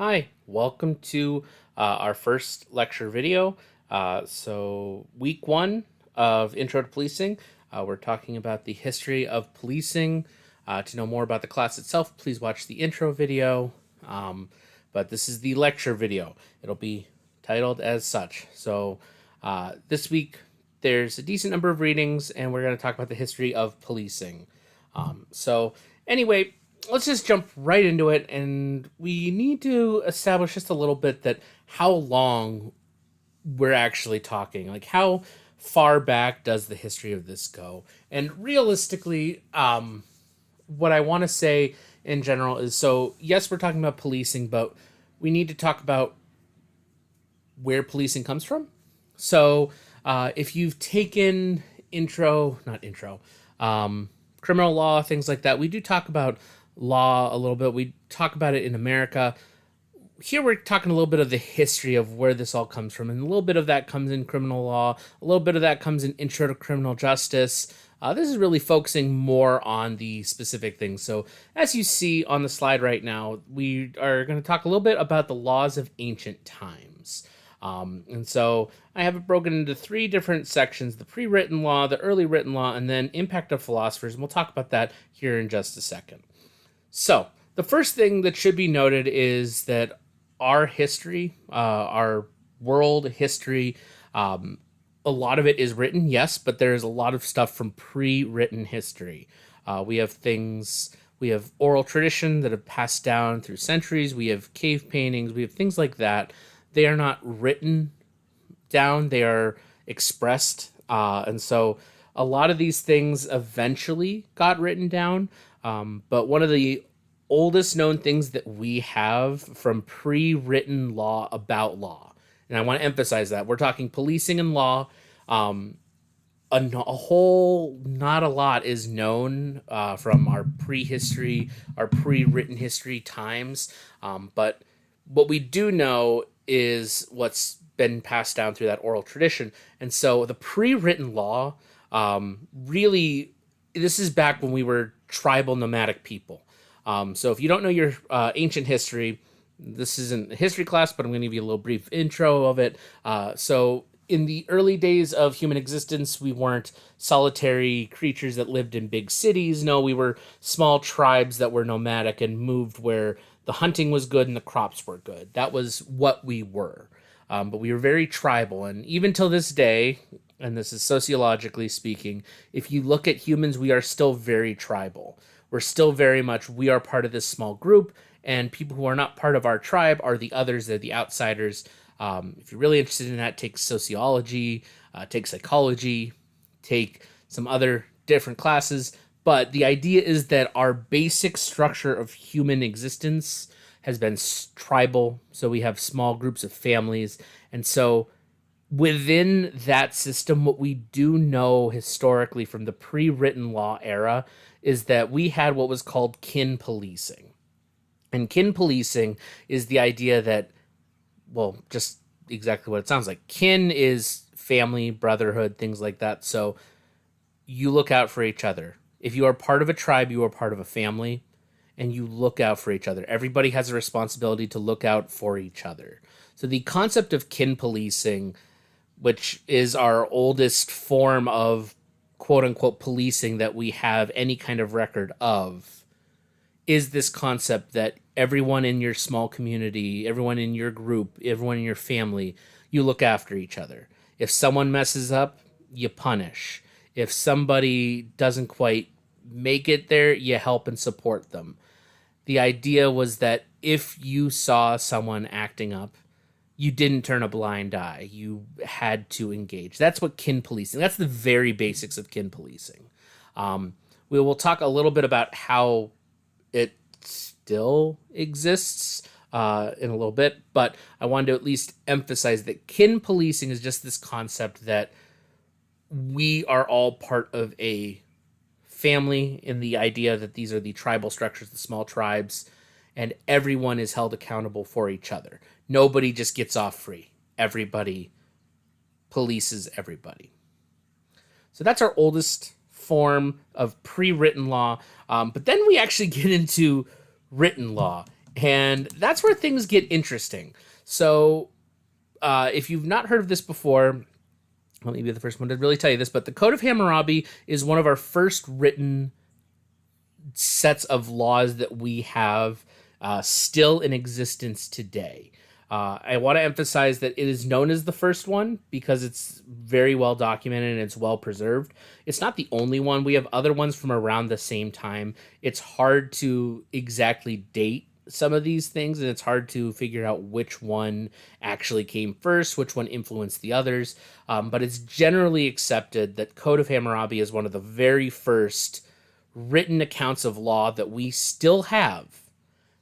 Hi, welcome to our first lecture video. Week one of Intro to Policing, we're talking about the history of policing. To know more about the class itself, please watch the intro video. But this is the lecture video. It'll be titled as such. This week, there's a decent number of readings, and we're going to talk about the history of policing. Anyway, let's just jump right into it, and we need to establish just a little bit that how long we're actually talking, like how far back does the history of this go. And realistically, what I want to say in general is, so yes, we're talking about policing, but we need to talk about where policing comes from. If you've taken criminal law, things like that, we do talk about law a little bit. We talk about it in America. Here we're talking a little bit of the history of where this all comes from, and a little bit of that comes in criminal law, a little bit of that comes in Intro to Criminal Justice. This is really focusing more on the specific things. So as you see on the slide right now, we are going to talk a little bit about the laws of ancient times. I have it broken into three different sections: the pre-written law, the early written law, and then impact of philosophers. And we'll talk about that here in just a second. So the first thing that should be noted is that our history, our world history, a lot of it is written, yes, but there's a lot of stuff from pre-written history. We have oral tradition that have passed down through centuries. We have cave paintings. We have things like that. They are not written down. They are expressed. And so a lot of these things eventually got written down. But one of the oldest known things that we have from pre-written law about law, and I want to emphasize that we're talking policing and law. Not a lot is known from our prehistory, our pre-written history times. But what we do know is what's been passed down through that oral tradition. And so the pre-written law, really, this is back when we were tribal nomadic people. So if you don't know your ancient history, this isn't a history class, but I'm going to give you a little brief intro of it. So in the early days of human existence, we weren't solitary creatures that lived in big cities. No, we were small tribes that were nomadic and moved where the hunting was good and the crops were good. That was what we were. But we were very tribal. And even till this day, and this is sociologically speaking, if you look at humans, we are still very tribal. We're still very much, we are part of this small group, and people who are not part of our tribe are the others, they're the outsiders. If you're really interested in that, take sociology, take psychology, take some other different classes. But the idea is that our basic structure of human existence has been tribal. So we have small groups of families. And so within that system, what we do know historically from the pre-written law era is that we had what was called kin policing. And kin policing is the idea that, well, just exactly what it sounds like. Kin is family, brotherhood, things like that. So you look out for each other. If you are part of a tribe, you are part of a family, and you look out for each other. Everybody has a responsibility to look out for each other. So the concept of kin policing, which is our oldest form of quote unquote policing that we have any kind of record of, is this concept that everyone in your small community, everyone in your group, everyone in your family, you look after each other. If someone messes up, you punish. If somebody doesn't quite make it there, you help and support them. The idea was that if you saw someone acting up, you didn't turn a blind eye. You had to engage. That's what kin policing, that's the very basics of kin policing. We will talk a little bit about how it still exists in a little bit, but I wanted to at least emphasize that kin policing is just this concept that we are all part of a family, in the idea that these are the tribal structures, the small tribes, and everyone is held accountable for each other. Nobody just gets off free. Everybody polices everybody. So that's our oldest form of pre-written law. But then we actually get into written law. And that's where things get interesting. So, if you've not heard of this before, let me be the first one to really tell you this, but the Code of Hammurabi is one of our first written sets of laws that we have still in existence today. I want to emphasize that it is known as the first one because it's very well documented and it's well preserved. It's not the only one. We have other ones from around the same time. It's hard to exactly date some of these things, and it's hard to figure out which one actually came first, which one influenced the others. But it's generally accepted that Code of Hammurabi is one of the very first written accounts of law that we still have.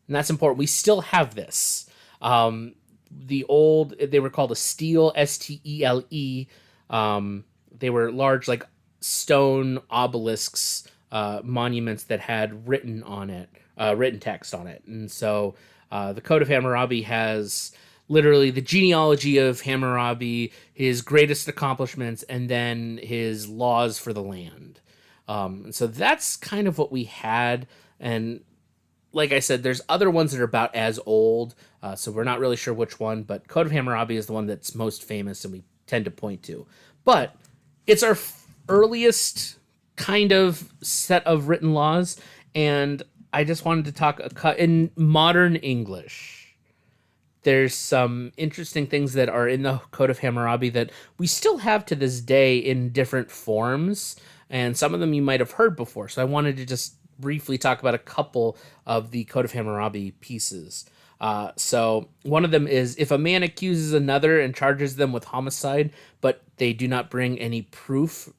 And that's important. We still have this. They were called a stele, Stele. They were large, like stone obelisks, monuments that had written text on it. And so the Code of Hammurabi has literally the genealogy of Hammurabi, his greatest accomplishments, and then his laws for the land. And so that's kind of what we had. And like I said, there's other ones that are about as old, so we're not really sure which one, but Code of Hammurabi is the one that's most famous and we tend to point to. But it's our earliest kind of set of written laws, and I just wanted to talk in modern English. There's some interesting things that are in the Code of Hammurabi that we still have to this day in different forms, and some of them you might have heard before. So I wanted to just briefly talk about a couple of the Code of Hammurabi pieces. So one of them is, if a man accuses another and charges them with homicide, but they do not bring any proof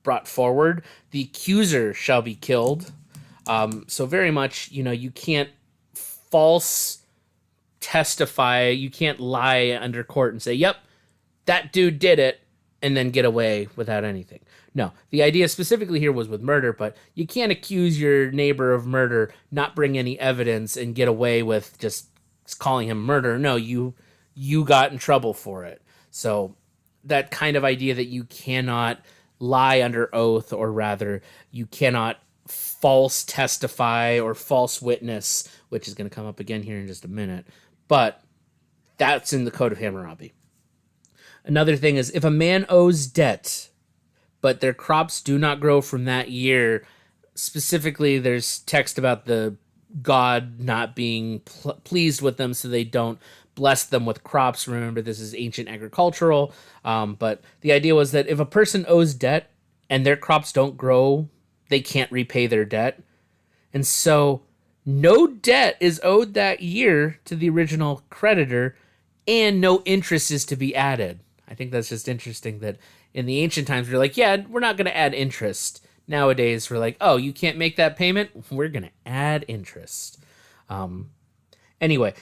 brought forward, the accuser shall be killed. So very much, you can't false testify. You can't lie under court and say, yep, that dude did it, and then get away without anything. No, the idea specifically here was with murder, but you can't accuse your neighbor of murder, not bring any evidence, and get away with just calling him murder. No, you got in trouble for it. So that kind of idea that you cannot lie under oath, or rather, you cannot false testify or false witness, which is going to come up again here in just a minute. But that's in the Code of Hammurabi. Another thing is, if a man owes debt, but their crops do not grow from that year, specifically there's text about the God not being pleased with them, so they don't bless them with crops. Remember, this is ancient agricultural, but the idea was that if a person owes debt and their crops don't grow, they can't repay their debt. And so no debt is owed that year to the original creditor, and no interest is to be added. I think that's just interesting that in the ancient times, we're like, yeah, we're not going to add interest. Nowadays, we're like, oh, you can't make that payment? We're going to add interest. Anyway,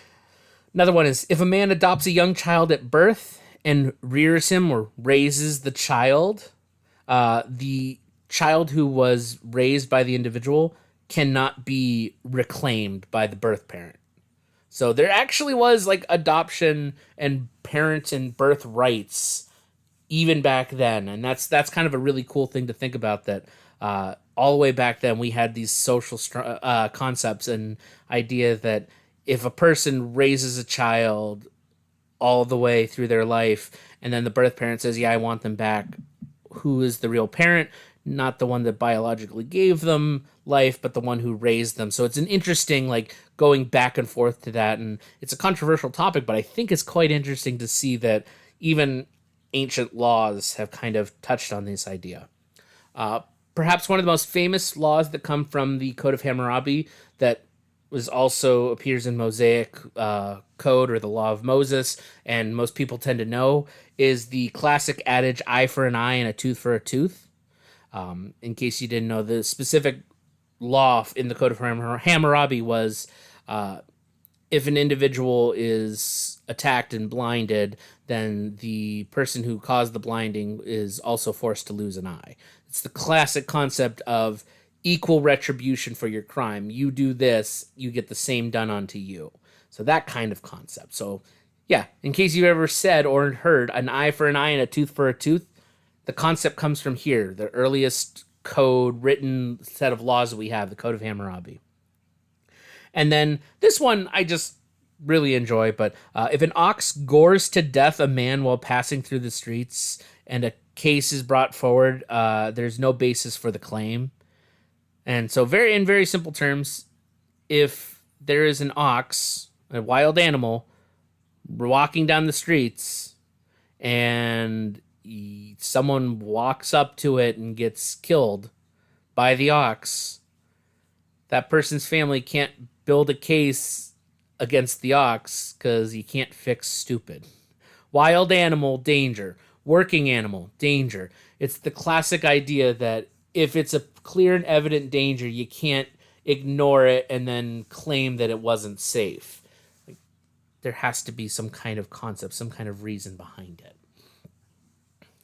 another one is, if a man adopts a young child at birth and rears him or raises the child who was raised by the individual cannot be reclaimed by the birth parent. So there actually was like adoption and parent and birth rights even back then, and that's kind of a really cool thing to think about, that all the way back then we had these social concepts and idea that if a person raises a child all the way through their life and then the birth parent says, yeah, I want them back, who is the real parent? Not the one that biologically gave them life, but the one who raised them. So it's an interesting, like, going back and forth to that, and it's a controversial topic, but I think it's quite interesting to see that even ancient laws have kind of touched on this idea. Perhaps one of the most famous laws that come from the Code of Hammurabi that was also appears in Mosaic Code, or the Law of Moses, and most people tend to know, is the classic adage, eye for an eye and a tooth for a tooth. In case you didn't know, the specific law in the Code of Hammurabi was if an individual is attacked and blinded, then the person who caused the blinding is also forced to lose an eye. It's the classic concept of equal retribution for your crime. You do this, you get the same done unto you. So that kind of concept. So yeah, in case you've ever said or heard an eye for an eye and a tooth for a tooth, the concept comes from here, the earliest code written set of laws that we have, the Code of Hammurabi. And then this one I just really enjoy. But if an ox gores to death a man while passing through the streets and a case is brought forward, there's no basis for the claim. And so, in very simple terms, if there is an ox, a wild animal, walking down the streets, and someone walks up to it and gets killed by the ox, that person's family can't build a case against the ox because you can't fix stupid. Wild animal, danger. Working animal, danger. It's the classic idea that if it's a clear and evident danger, you can't ignore it and then claim that it wasn't safe. Like, there has to be some kind of concept, some kind of reason behind it.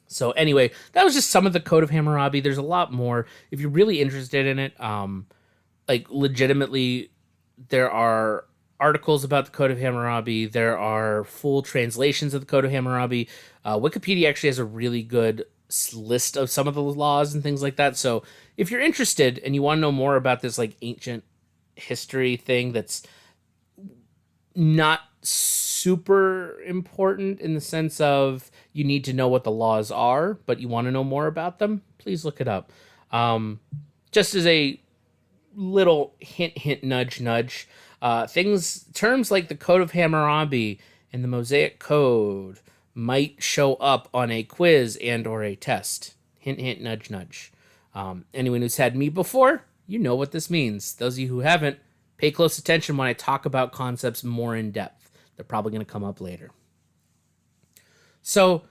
So anyway, that was just some of the Code of Hammurabi. There's a lot more. If you're really interested in it, like legitimately, there are articles about the Code of Hammurabi. There are full translations of the Code of Hammurabi. Wikipedia actually has a really good list of some of the laws and things like that. So if you're interested and you want to know more about this like ancient history thing that's not super important in the sense of you need to know what the laws are, but you want to know more about them, please look it up. Just as a little hint, nudge, terms like the Code of Hammurabi and the Mosaic Code might show up on a quiz and or a test. Hint, nudge. Anyone who's had me before, you know what this means. Those of you who haven't, pay close attention when I talk about concepts more in depth. They're probably going to come up later. So,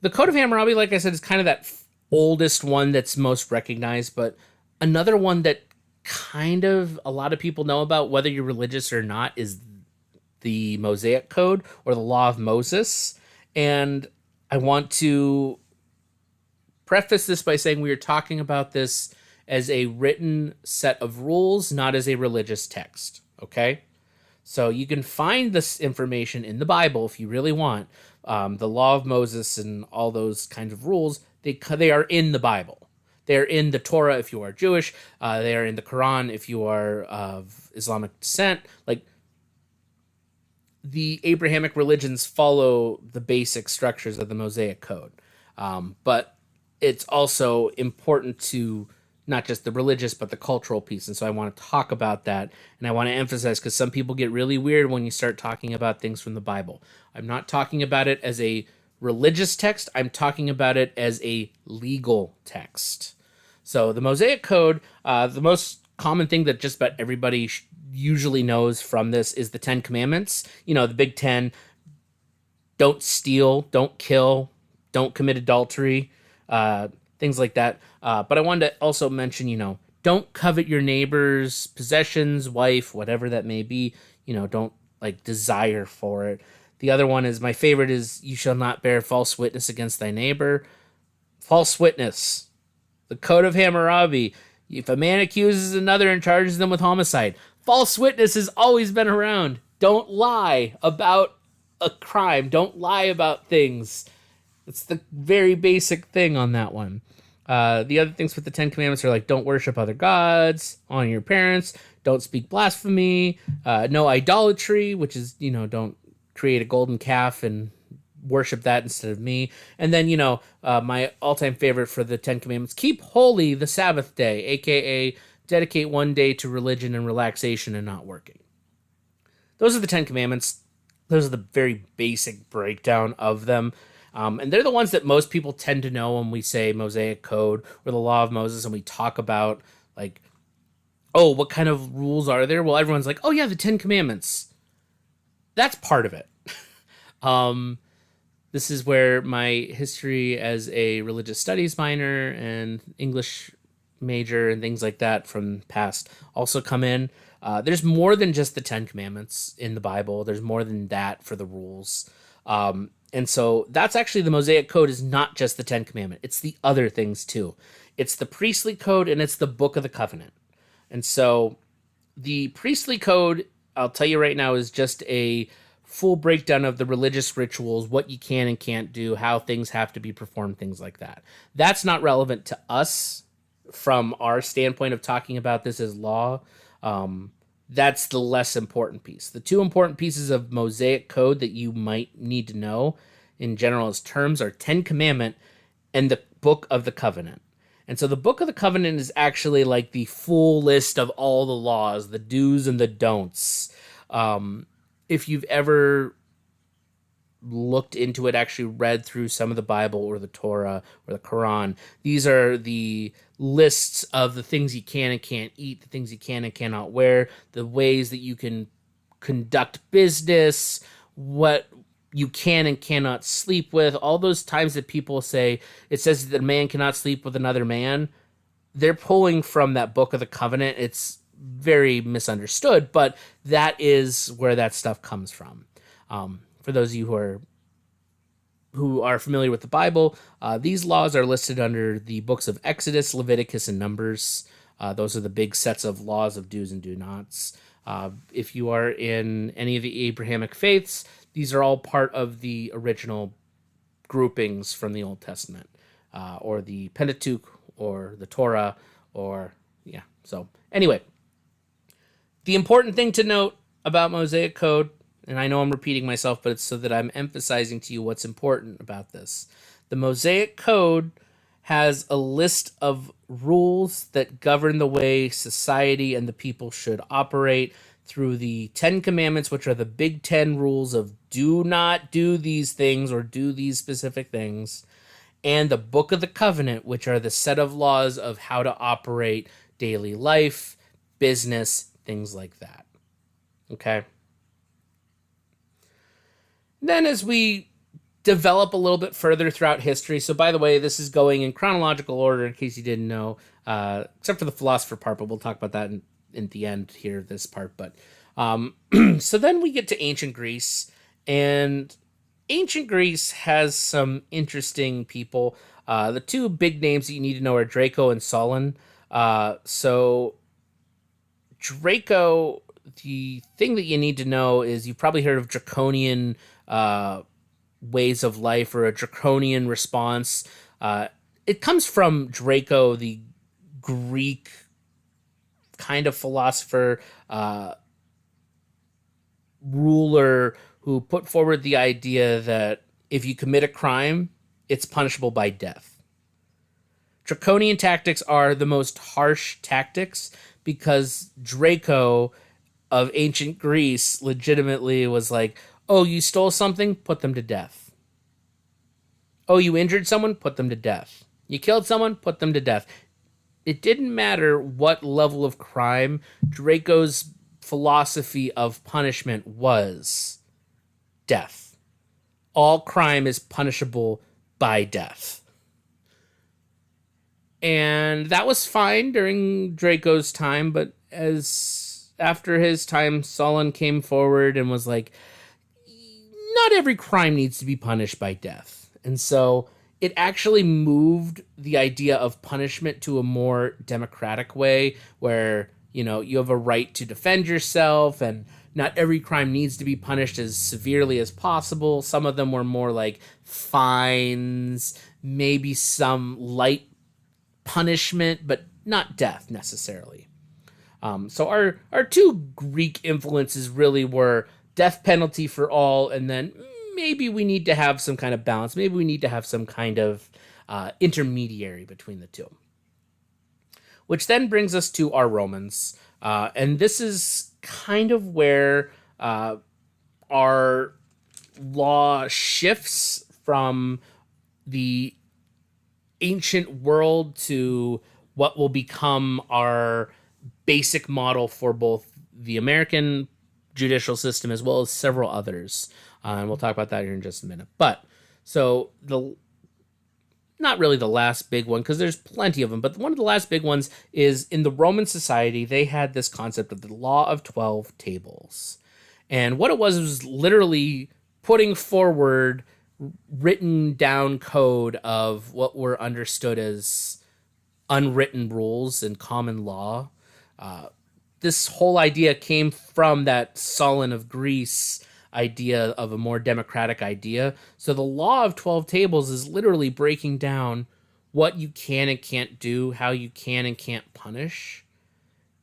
the Code of Hammurabi, like I said, is kind of that oldest one that's most recognized, but another one that kind of a lot of people know about, whether you're religious or not, is the Mosaic Code or the Law of Moses. And I want to preface this by saying we are talking about this as a written set of rules, not as a religious text, okay? So you can find this information in the Bible if you really want. The Law of Moses and all those kinds of rules, they are in the Bible. They're in the Torah if you are Jewish. They are in the Quran if you are of Islamic descent. Like, the Abrahamic religions follow the basic structures of the Mosaic Code. But it's also important to not just the religious, but the cultural piece. And so I want to talk about that. And I want to emphasize, because some people get really weird when you start talking about things from the Bible. I'm not talking about it as a religious text. I'm talking about it as a legal text. So the Mosaic Code, the most common thing that just about everybody usually knows from this is the 10 Commandments. You know, the Big Ten: don't steal, don't kill, don't commit adultery, things like that. But I wanted to also mention, you know, don't covet your neighbor's possessions, wife, whatever that may be. You know, don't like desire for it. The other one is my favorite is you shall not bear false witness against thy neighbor. False witness. The Code of Hammurabi. If a man accuses another and charges them with homicide, false witness has always been around. Don't lie about a crime. Don't lie about things. It's the very basic thing on that one. The other things with the 10 Commandments are like, don't worship other gods, honor your parents, don't speak blasphemy, no idolatry, which is, you know, don't create a golden calf and worship that instead of me. And then, you know, my all-time favorite for the 10 Commandments, keep holy the Sabbath day, aka dedicate one day to religion and relaxation and not working. Those are the 10 Commandments. Those are the very basic breakdown of them. And they're the ones that most people tend to know when we say Mosaic Code or the Law of Moses, and we talk about, like, oh, what kind of rules are there? Well, everyone's like, oh yeah, the 10 Commandments. That's part of it. This is where my history as a religious studies minor and English major and things like that from past also come in. There's more than just the 10 Commandments in the Bible. There's more than that for the rules. And so that's actually the Mosaic Code is not just the 10 Commandments. It's the other things too. It's the priestly code and it's the Book of the Covenant. And so the priestly code, I'll tell you right now, is just a full breakdown of the religious rituals, what you can and can't do, how things have to be performed, things like that. That's not relevant to us from our standpoint of talking about this as law. that's the less important piece. The two important pieces of Mosaic code that you might need to know in general as terms are Ten Commandment and the Book of the Covenant. And so the Book of the Covenant is actually like the full list of all the laws, the do's and the don'ts. If you've ever looked into it, actually read through some of the Bible or the Torah or the Quran, these are the lists of the things you can and can't eat, the things you can and cannot wear, the ways that you can conduct business, what you can and cannot sleep with. All those times that people say it says that a man cannot sleep with another man, they're pulling from that Book of the Covenant. It's very misunderstood, but that is where that stuff comes from. For those of you who are familiar with the Bible, these laws are listed under the books of Exodus, Leviticus, and Numbers. Those are the big sets of laws of do's and do nots. If you are in any of the Abrahamic faiths, these are all part of the original groupings from the Old Testament, or the Pentateuch, or the Torah, or, yeah. So, anyway, the important thing to note about Mosaic Code, and I know I'm repeating myself, but it's so that I'm emphasizing to you what's important about this. The Mosaic Code has a list of rules that govern the way society and the people should operate through the Ten Commandments, which are the big 10 rules of do not do these things or do these specific things, and the Book of the Covenant, which are the set of laws of how to operate daily life, business, things like that. Okay? Then as we develop a little bit further throughout history, so by the way, this is going in chronological order in case you didn't know, except for the philosopher part, but we'll talk about that in the end here, this part. But so then we get to ancient Greece, and ancient Greece has some interesting people. The two big names that you need to know are Draco and Solon. So Draco, the thing that you need to know is you've probably heard of draconian ways of life or a draconian response. It comes from Draco, the Greek kind of philosopher, ruler who put forward the idea that if you commit a crime, it's punishable by death. Draconian tactics are the most harsh tactics because Draco of ancient Greece legitimately was like, oh, you stole something? Put them to death. Oh, you injured someone? Put them to death. You killed someone? Put them to death. It didn't matter what level of crime. Draco's philosophy of punishment was death. All crime is punishable by death. And that was fine during Draco's time, but after his time, Solon came forward and was like, not every crime needs to be punished by death. And so it actually moved the idea of punishment to a more democratic way where, you have a right to defend yourself and not every crime needs to be punished as severely as possible. Some of them were more like fines, maybe some light punishment, but not death necessarily. So our two Greek influences really were death penalty for all, and then maybe we need to have some kind of balance. Maybe we need to have some kind of intermediary between the two. Which then brings us to our Romans. And this is kind of where our law shifts from the ancient world to what will become our basic model for both the American judicial system as well as several others. And we'll talk about that here in just a minute. But so not really the last big one, because there's plenty of them, but one of the last big ones is in the Roman society, they had this concept of the Law of 12 Tables. And what it was literally putting forward written down code of what were understood as unwritten rules and common law. This whole idea came from that Solon of Greece idea of a more democratic idea. So the Law of 12 Tables is literally breaking down what you can and can't do, how you can and can't punish.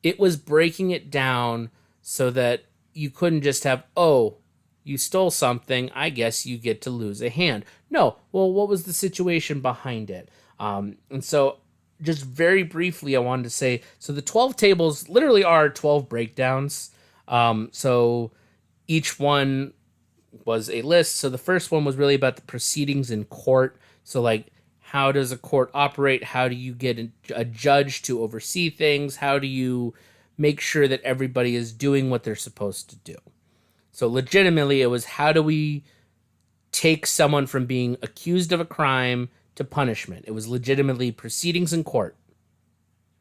It was breaking it down so that you couldn't just have, oh, you stole something, I guess you get to lose a hand. No, well, what was the situation behind it? And so, just very briefly, I wanted to say so the 12 tables literally are 12 breakdowns. So, each one was a list. So, the first one was really about the proceedings in court. So, like, how does a court operate? How do you get a judge to oversee things? How do you make sure that everybody is doing what they're supposed to do? So legitimately, it was how do we take someone from being accused of a crime to punishment? It was legitimately proceedings in court.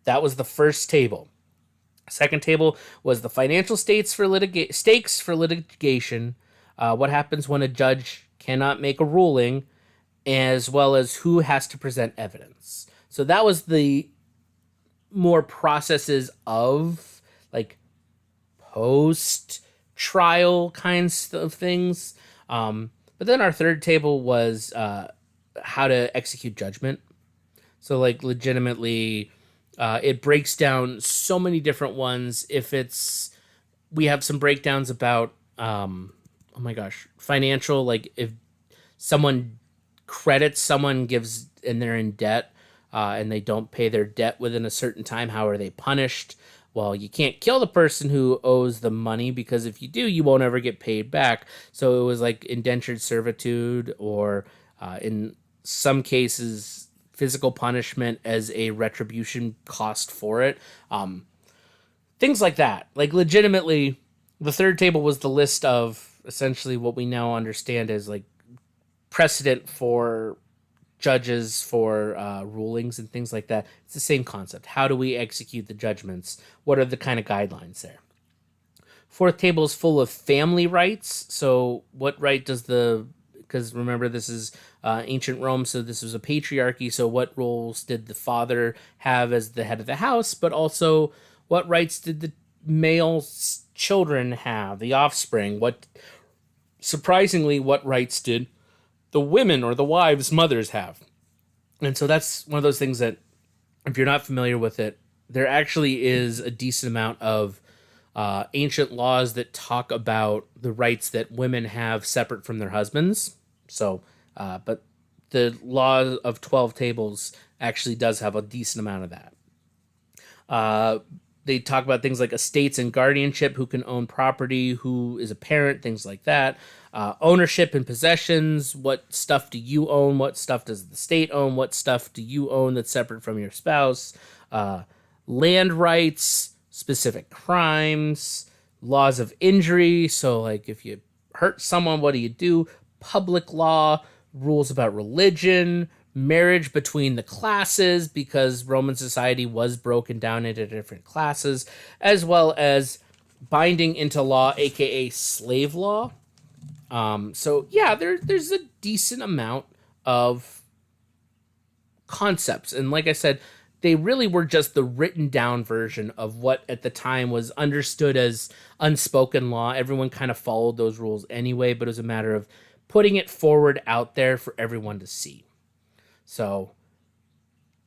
That was the first table. Second table was the financial stakes for litigation. What happens when a judge cannot make a ruling, as well as who has to present evidence. So that was the more processes of like post trial kinds of things. But then our third table was how to execute judgment. So like legitimately, it breaks down so many different ones. If it's, we have some breakdowns about, oh my gosh, financial, like if someone credits someone gives and they're in debt and they don't pay their debt within a certain time, how are they punished? Well, you can't kill the person who owes the money because if you do, you won't ever get paid back. So it was like indentured servitude or in some cases, physical punishment as a retribution cost for it. Things like that. Like legitimately, the third table was the list of essentially what we now understand as like precedent for judges for rulings and things like that. It's the same concept. How do we execute the judgments? What are the kind of guidelines there? Fourth table is full of family rights. So what right does because remember this is ancient Rome, so this was a patriarchy. So what roles did the father have as the head of the house, but also what rights did the male children have, the offspring? Surprisingly, what rights did the women or the wives' mothers have? And so that's one of those things that, if you're not familiar with it, there actually is a decent amount of ancient laws that talk about the rights that women have separate from their husbands. So, but the law of 12 tables actually does have a decent amount of that. They talk about things like estates and guardianship, who can own property, who is a parent, things like that. Ownership and possessions, what stuff do you own, what stuff does the state own, what stuff do you own that's separate from your spouse. Land rights, specific crimes, laws of injury, so like if you hurt someone, what do you do? Public law, rules about religion, marriage between the classes, because Roman society was broken down into different classes, as well as binding into law, aka slave law. So yeah, there's a decent amount of concepts, and like I said, they really were just the written down version of what at the time was understood as unspoken law. Everyone kind of followed those rules anyway, but it was a matter of putting it forward out there for everyone to see. So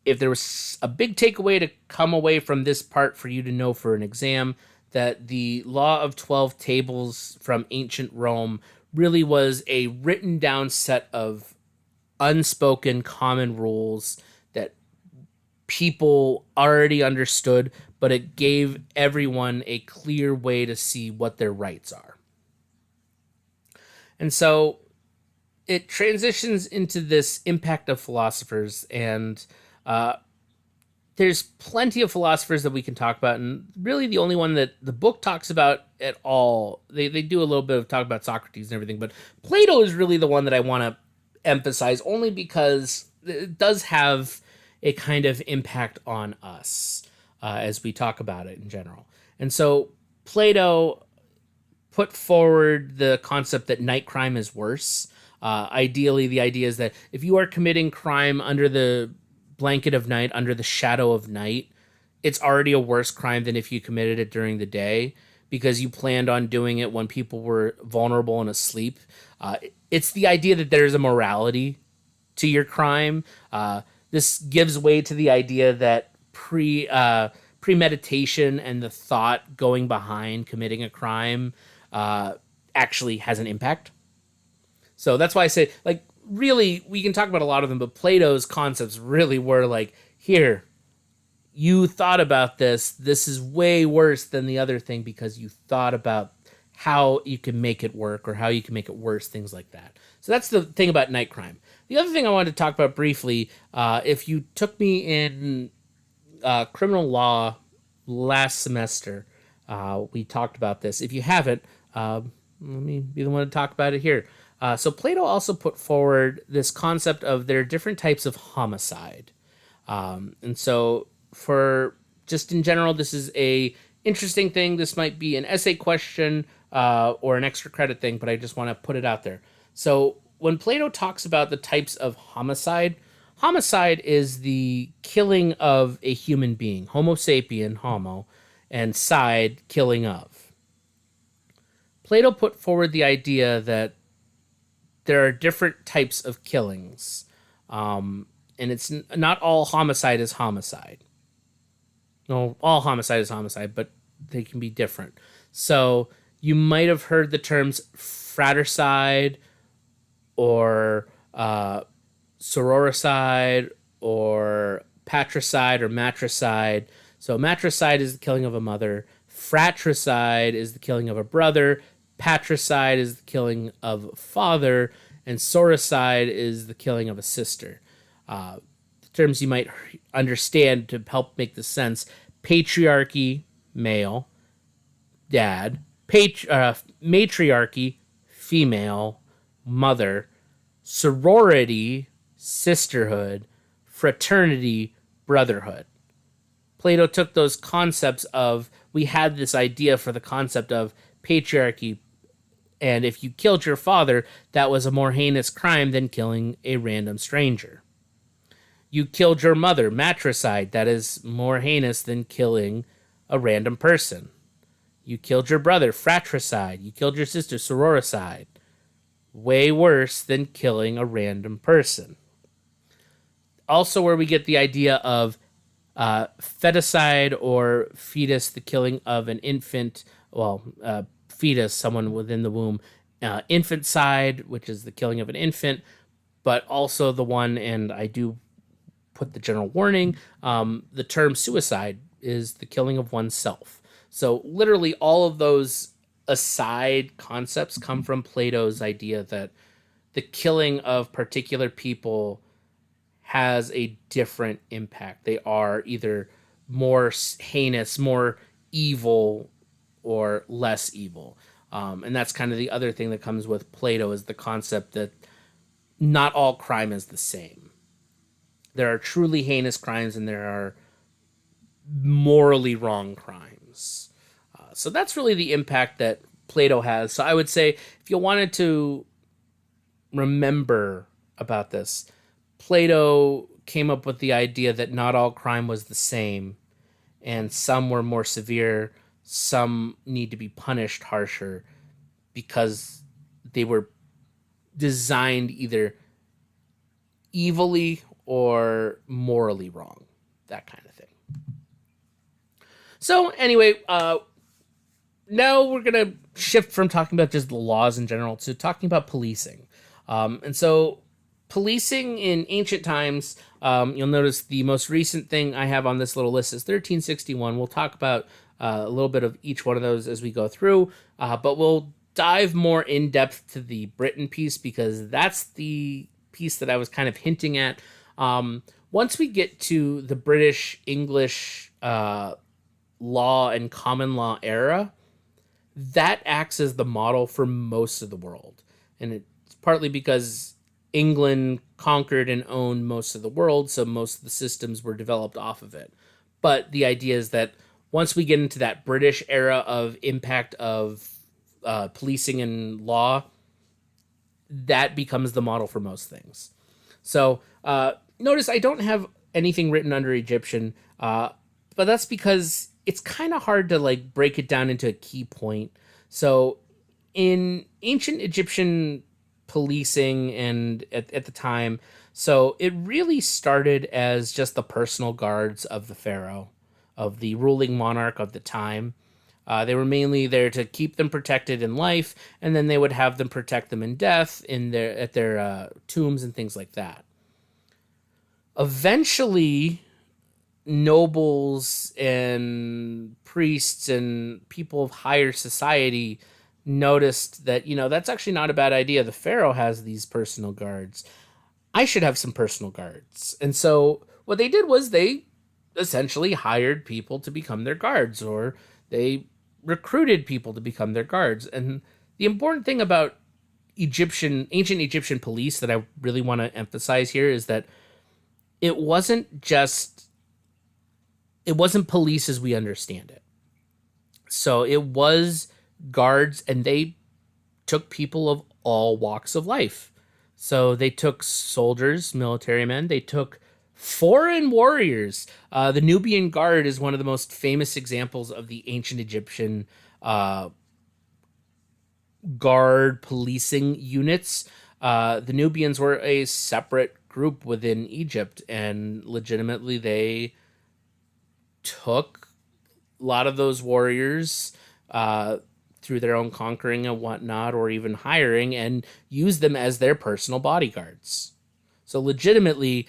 if there was a big takeaway to come away from this part for you to know for an exam, that the law of 12 tables from ancient Rome really was a written down set of unspoken common rules that people already understood, but it gave everyone a clear way to see what their rights are. And so it transitions into this impact of philosophers, and there's plenty of philosophers that we can talk about, and really the only one that the book talks about at all, they do a little bit of talk about Socrates and everything, but Plato is really the one that I want to emphasize, only because it does have a kind of impact on us as we talk about it in general. And so Plato put forward the concept that night crime is worse. Ideally, the idea is that if you are committing crime under the blanket of night, under the shadow of night, it's already a worse crime than if you committed it during the day, because you planned on doing it when people were vulnerable and asleep. It's the idea that there's a morality to your crime. This gives way to the idea that premeditation and the thought going behind committing a crime actually has an impact. So that's why I say, like, really, we can talk about a lot of them, but Plato's concepts really were like, here, you thought about this. This is way worse than the other thing because you thought about how you can make it work or how you can make it worse, things like that. So that's the thing about night crime. The other thing I wanted to talk about briefly, if you took me in criminal law last semester, we talked about this. If you haven't, let me be the one to talk about it here. So Plato also put forward this concept of there are different types of homicide. And so for just in general, this is a interesting thing. This might be an essay question or an extra credit thing, but I just want to put it out there. So when Plato talks about the types of homicide, homicide is the killing of a human being, homo sapien, homo, and side, killing of. Plato put forward the idea that there are different types of killings, and it's not all homicide is homicide. No, all homicide is homicide, but they can be different. So you might have heard the terms fratricide or sororicide or patricide or matricide. So matricide is the killing of a mother. Fratricide is the killing of a brother. Patricide is the killing of a father. And soricide is the killing of a sister. The terms you might understand to help make this sense. Patriarchy, male, dad. Matriarchy, female, mother. Sorority, sisterhood. Fraternity, brotherhood. Plato took those concepts of, we had this idea for the concept of patriarchy, and if you killed your father, that was a more heinous crime than killing a random stranger. You killed your mother, matricide, that is more heinous than killing a random person. You killed your brother, fratricide. You killed your sister, sororicide. Way worse than killing a random person. Also where we get the idea of feticide or fetus, the killing of an infant, fetus, someone within the womb. Infanticide, which is the killing of an infant, but also the one, and I do put the general warning, the term suicide is the killing of oneself. So literally all of those aside concepts come from Plato's idea that the killing of particular people has a different impact. They are either more heinous, more evil, or less evil. And that's kind of the other thing that comes with Plato is the concept that not all crime is the same. There are truly heinous crimes and there are morally wrong crimes. So that's really the impact that Plato has. So I would say if you wanted to remember about this, Plato came up with the idea that not all crime was the same, and some were more severe, some need to be punished harsher because they were designed either evilly or morally wrong, that kind of thing. So anyway, now we're going to shift from talking about just the laws in general to talking about policing. And so policing in ancient times, you'll notice the most recent thing I have on this little list is 1361. We'll talk about a little bit of each one of those as we go through, but we'll dive more in depth to the Britain piece because that's the piece that I was kind of hinting at. Once we get to the British English law and common law era, that acts as the model for most of the world. And it's partly because England conquered and owned most of the world, so most of the systems were developed off of it. But the idea is that once we get into that British era of impact of policing and law, that becomes the model for most things. So notice I don't have anything written under Egyptian, but that's because it's kind of hard to like break it down into a key point. So in ancient Egyptian policing and at the time, so it really started as just the personal guards of the pharaoh, of the ruling monarch of the time. They were mainly there to keep them protected in life, and then they would have them protect them in death at their tombs and things like that. Eventually, nobles and priests and people of higher society noticed that, that's actually not a bad idea. The pharaoh has these personal guards. I should have some personal guards. And so what they did was they essentially hired people to become their guards, or they recruited people to become their guards. And the important thing about ancient Egyptian police that I really want to emphasize here is that it wasn't police as we understand it. So it was guards, and they took people of all walks of life. So they took soldiers, military men, they took foreign warriors. The Nubian Guard is one of the most famous examples of the ancient Egyptian guard policing units. The Nubians were a separate group within Egypt, and legitimately they took a lot of those warriors through their own conquering and whatnot, or even hiring, and used them as their personal bodyguards. So legitimately,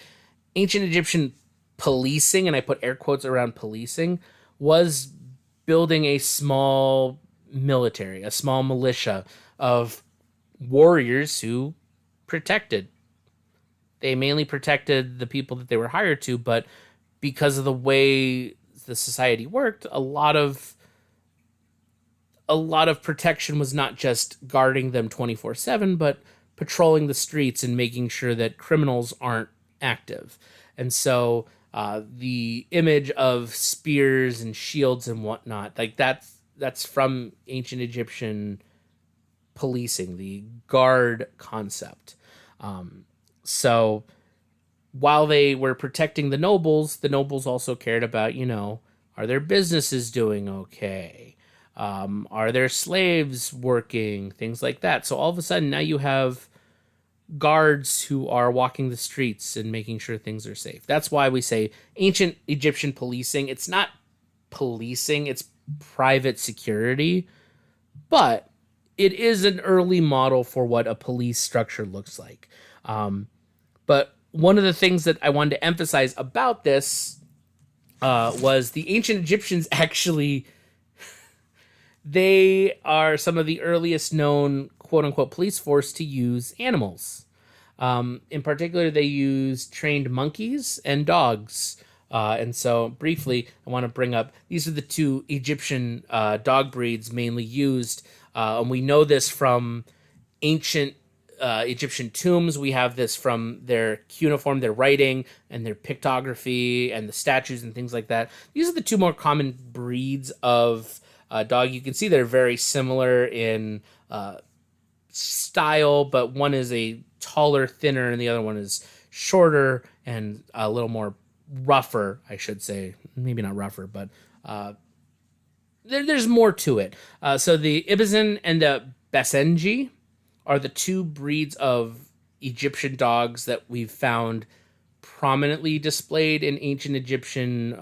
ancient Egyptian policing, and I put air quotes around policing, was building a small military, a small militia of warriors who protected. They mainly protected the people that they were hired to, but because of the way the society worked, a lot of protection was not just guarding them 24/7, but patrolling the streets and making sure that criminals aren't active. And so the image of spears and shields and whatnot, like that's from ancient Egyptian policing, the guard concept. So while they were protecting the nobles also cared about, are their businesses doing okay? Are there slaves working? Things like that. So all of a sudden now you have guards who are walking the streets and making sure things are safe. That's why we say ancient Egyptian policing. It's not policing, it's private security, but it is an early model for what a police structure looks like. But one of the things that I wanted to emphasize about this was the ancient Egyptians actually, they are some of the earliest known quote-unquote police force to use animals. In particular, they use trained monkeys and dogs. And so briefly, I want to bring up, these are the two Egyptian dog breeds mainly used. And we know this from ancient Egyptian tombs. We have this from their cuneiform, their writing, and their pictography, and the statues and things like that. These are the two more common breeds of dog. You can see they're very similar in style, but one is a taller, thinner, and the other one is shorter and a little more rougher, I should say. Maybe not rougher, but there's more to it. So the Ibizan and the Basenji are the two breeds of Egyptian dogs that we've found prominently displayed in ancient Egyptian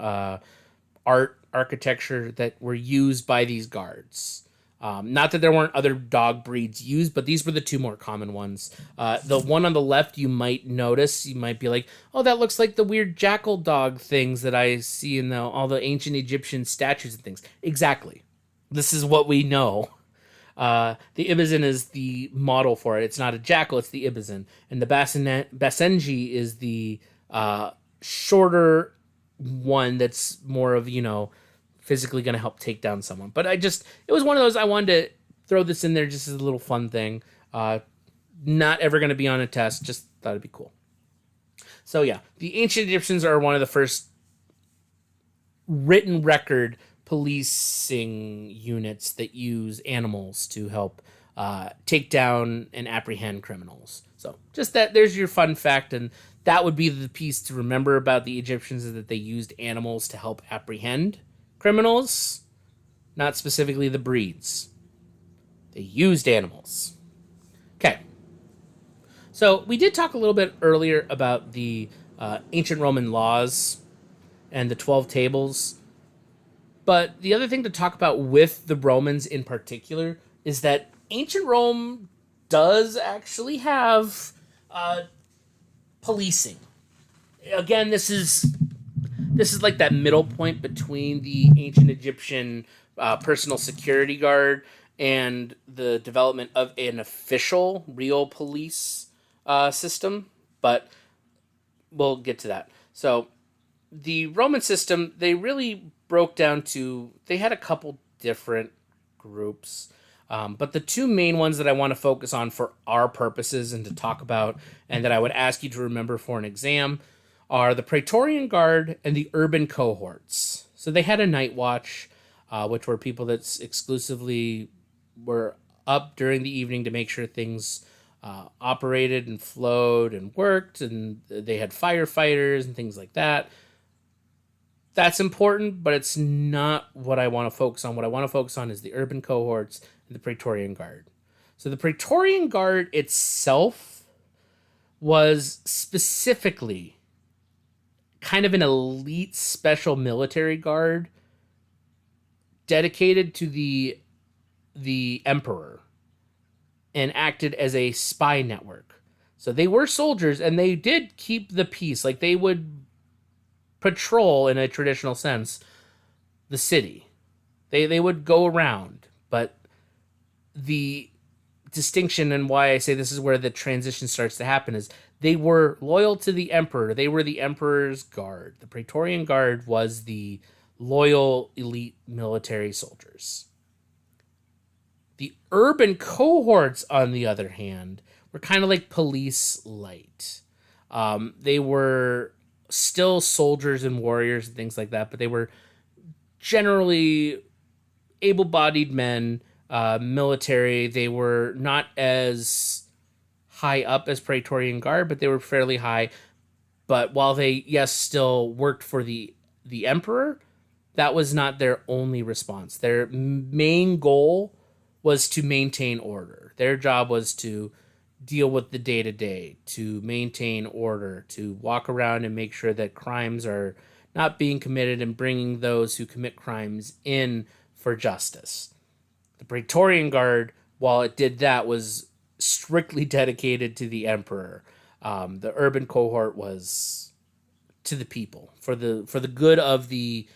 architecture that were used by these guards. Not that there weren't other dog breeds used, but these were the two more common ones. The one on the left, you might notice, you might be like, oh, that looks like the weird jackal dog things that I see in all the ancient Egyptian statues and things. Exactly. This is what we know. The Ibizan is the model for it. It's not a jackal, it's the Ibizan. And the Basenji is the shorter one that's more of, physically going to help take down someone. But it was one of those, I wanted to throw this in there just as a little fun thing. Not ever going to be on a test, just thought it'd be cool. So yeah, the ancient Egyptians are one of the first written record policing units that use animals to help take down and apprehend criminals. So just there's your fun fact, and that would be the piece to remember about the Egyptians, is that they used animals to help apprehend criminals, not specifically the breeds. They used animals. Okay. So we did talk a little bit earlier about the ancient Roman laws and the 12 tables. But the other thing to talk about with the Romans in particular is that ancient Rome does actually have uh, policing. Again, this is like that middle point between the ancient Egyptian personal security guard and the development of an official, real police system. But we'll get to that. So the Roman system, they really broke down to, they had a couple different groups. But the two main ones that I want to focus on for our purposes and to talk about, and that I would ask you to remember for an exam, are the Praetorian Guard and the urban cohorts. So they had a night watch, which were people that exclusively were up during the evening to make sure things operated and flowed and worked, and they had firefighters and things like that. That's important, but it's not what I want to focus on. What I want to focus on is the urban cohorts and the Praetorian Guard. So the Praetorian Guard itself was specifically kind of an elite special military guard dedicated to the emperor and acted as a spy network. So they were soldiers and they did keep the peace. Like they would patrol in a traditional sense the city. They would go around, but the distinction and why I say this is where the transition starts to happen is they were loyal to the emperor. They were the emperor's guard. The Praetorian Guard was the loyal elite military soldiers. The urban cohorts, on the other hand, were kind of like police light. They were still soldiers and warriors and things like that, but they were generally able-bodied men, military. They were not as high up as Praetorian Guard, but they were fairly high. But while they, yes, still worked for the emperor, that was not their only response. Their main goal was to maintain order. Their job was to deal with the day-to-day, to maintain order, to walk around and make sure that crimes are not being committed and bringing those who commit crimes in for justice. The Praetorian Guard, while it did that, was strictly dedicated to the emperor. The urban cohort was to the people, for the good of the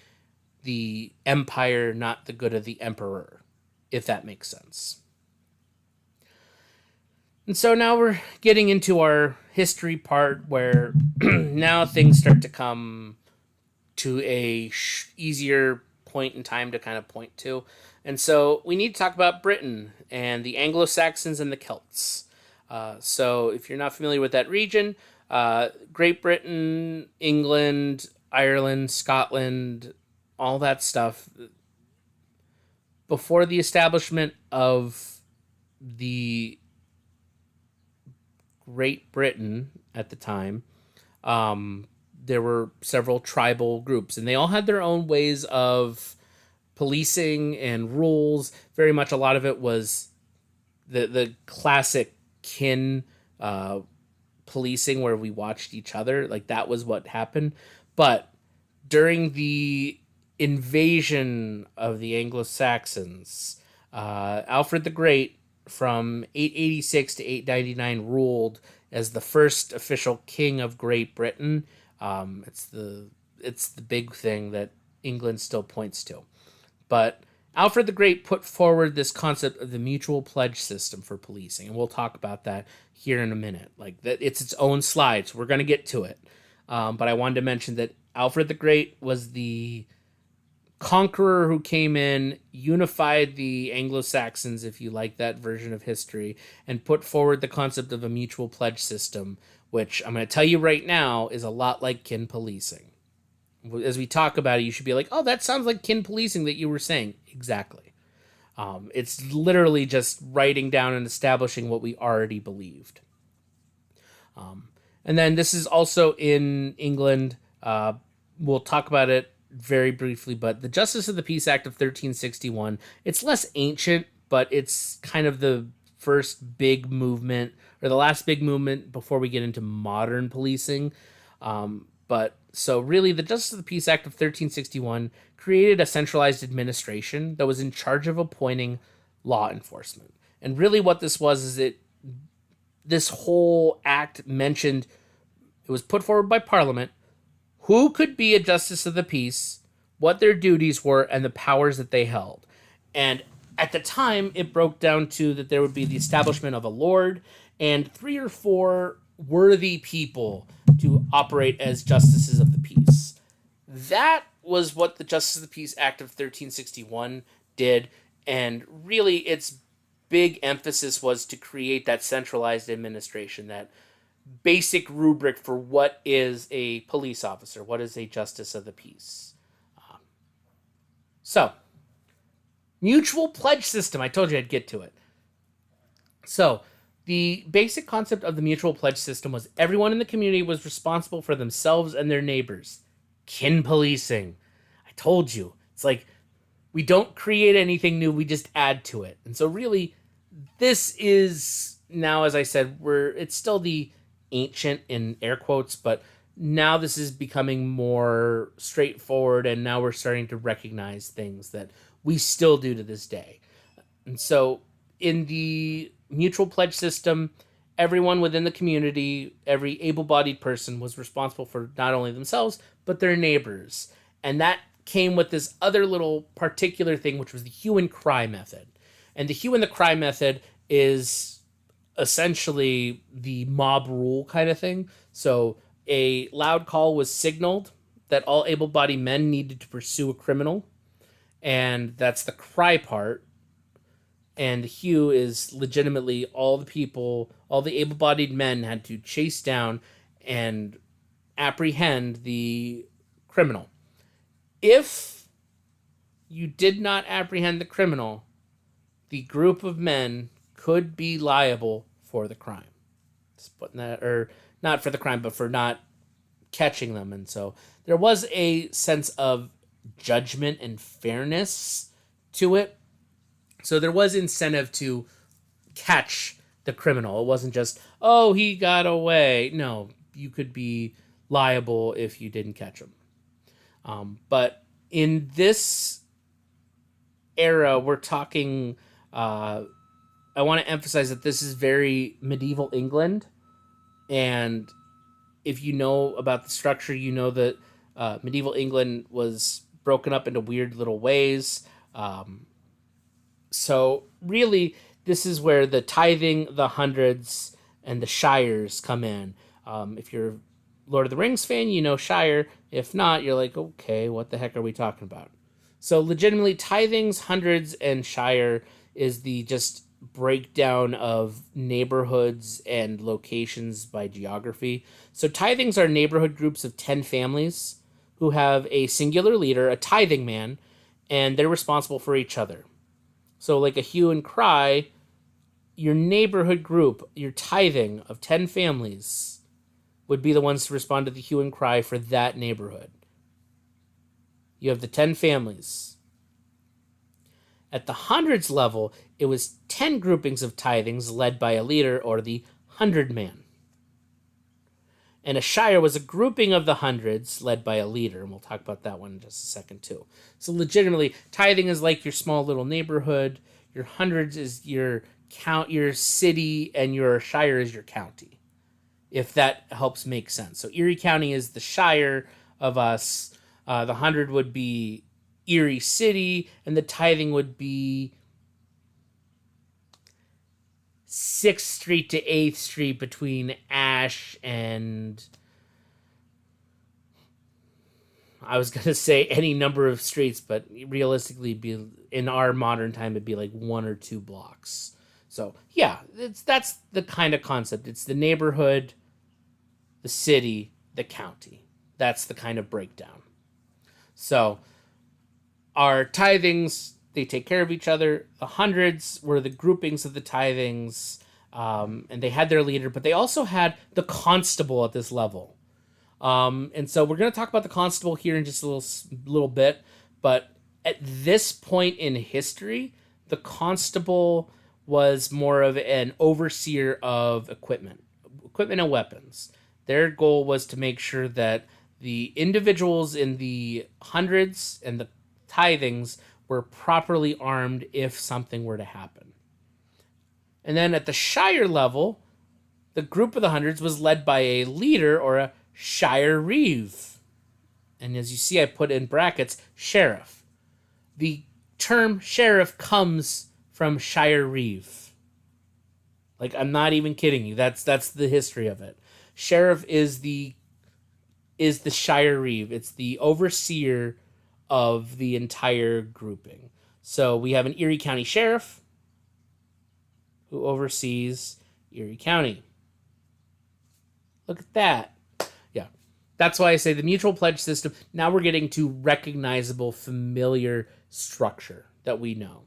empire, not the good of the emperor, if that makes sense. And so now we're getting into our history part where now things start to come to a easier point in time to kind of point to. And so we need to talk about Britain and the Anglo-Saxons and the Celts. So if you're not familiar with that region, Great Britain, England, Ireland, Scotland, all that stuff, before the establishment of the Great Britain at the time, there were several tribal groups, and they all had their own ways of policing and rules. Very much a lot of it was the classic kin policing where we watched each other. Like that was what happened. But during the invasion of the Anglo-Saxons, Alfred the Great from 886 to 899 ruled as the first official king of Great Britain. It's the big thing that England still points to. But Alfred the Great put forward this concept of the mutual pledge system for policing, and we'll talk about that here in a minute. Like that, it's its own slide, so we're going to get to it. But I wanted to mention that Alfred the Great was the conqueror who came in, unified the Anglo-Saxons, if you like that version of history, and put forward the concept of a mutual pledge system, which I'm going to tell you right now is a lot like kin policing. As we talk about it, you should be like, oh, that sounds like kin policing that you were saying. Exactly. It's literally just writing down and establishing what we already believed. And then this is also in England. We'll talk about it very briefly, but the Justice of the Peace Act of 1361, it's less ancient, but it's kind of the first big movement, or the last big movement before we get into modern policing. But so really, the Justice of the Peace Act of 1361 created a centralized administration that was in charge of appointing law enforcement. And really, what this was is this whole act mentioned, it was put forward by Parliament, who could be a justice of the peace, what their duties were, and the powers that they held. And at the time, it broke down to that there would be the establishment of a lord and 3 or 4 worthy people to operate as justices of the peace. That was what the Justice of the Peace Act of 1361 did, and really its big emphasis was to create that centralized administration, that basic rubric for what is a police officer, what is a justice of the peace. So, mutual pledge system. I told you I'd get to it. So, the basic concept of the mutual pledge system was everyone in the community was responsible for themselves and their neighbors. Kin policing. I told you. It's like we don't create anything new, we just add to it. And so really, this is now, as I said, it's still the ancient in air quotes, but now this is becoming more straightforward, and now we're starting to recognize things that we still do to this day. And so in the mutual pledge system, everyone within the community, every able-bodied person was responsible for not only themselves, but their neighbors. And that came with this other little particular thing, which was the hue and cry method. And the hue and the cry method is essentially the mob rule kind of thing. So a loud call was signaled that all able-bodied men needed to pursue a criminal, and that's the cry part. And the hue is legitimately all the people, all the able-bodied men had to chase down and apprehend the criminal. If you did not apprehend the criminal, the group of men could be liable for the crime. Or not for the crime, but for not catching them. And so there was a sense of judgment and fairness to it. So there was incentive to catch the criminal. It wasn't just, oh, he got away. No, you could be liable if you didn't catch him. But in this era, we're talking, I want to emphasize that this is very medieval England. And if you know about the structure, you know that medieval England was broken up into weird little ways. So really, this is where the tithing, the hundreds, and the shires come in. If you're a Lord of the Rings fan, you know Shire. If not, you're like, okay, what the heck are we talking about? So legitimately, tithings, hundreds, and shire is the just breakdown of neighborhoods and locations by geography. So tithings are neighborhood groups of 10 families who have a singular leader, a tithing man, and they're responsible for each other. So like a hue and cry, your neighborhood group, your tithing of 10 families would be the ones to respond to the hue and cry for that neighborhood. You have the 10 families. At the hundreds level, it was 10 groupings of tithings led by a leader, or the 100-man. And a shire was a grouping of the hundreds led by a leader, and we'll talk about that one in just a second too. So legitimately, tithing is like your small little neighborhood, your hundreds is your city, and your shire is your county, if that helps make sense. So Erie County is the shire of us, the 100 would be Erie City, and the tithing would be 6th Street to 8th Street between Ash and, I was going to say any number of streets, but realistically, in our modern time, it'd be like 1 or 2 blocks. So yeah, that's the kind of concept. It's the neighborhood, the city, the county. That's the kind of breakdown. So our tithings, they take care of each other. The hundreds were the groupings of the tithings, and they had their leader, but they also had the constable at this level. And so we're going to talk about the constable here in just a little bit, but at this point in history, the constable was more of an overseer of equipment and weapons. Their goal was to make sure that The individuals in the hundreds and the tithings were properly armed if something were to happen. And then at the shire level, the group of the hundreds was led by a leader or a shire reeve. And as you see, I put in brackets, sheriff. The term sheriff comes from shire reeve. Like, I'm not even kidding you. That's the history of it. Sheriff is the shire reeve. It's the overseer of the entire grouping. So we have an Erie County sheriff who oversees Erie County. Look at that. Yeah. That's why I say the mutual pledge system, now we're getting to recognizable, familiar structure that we know.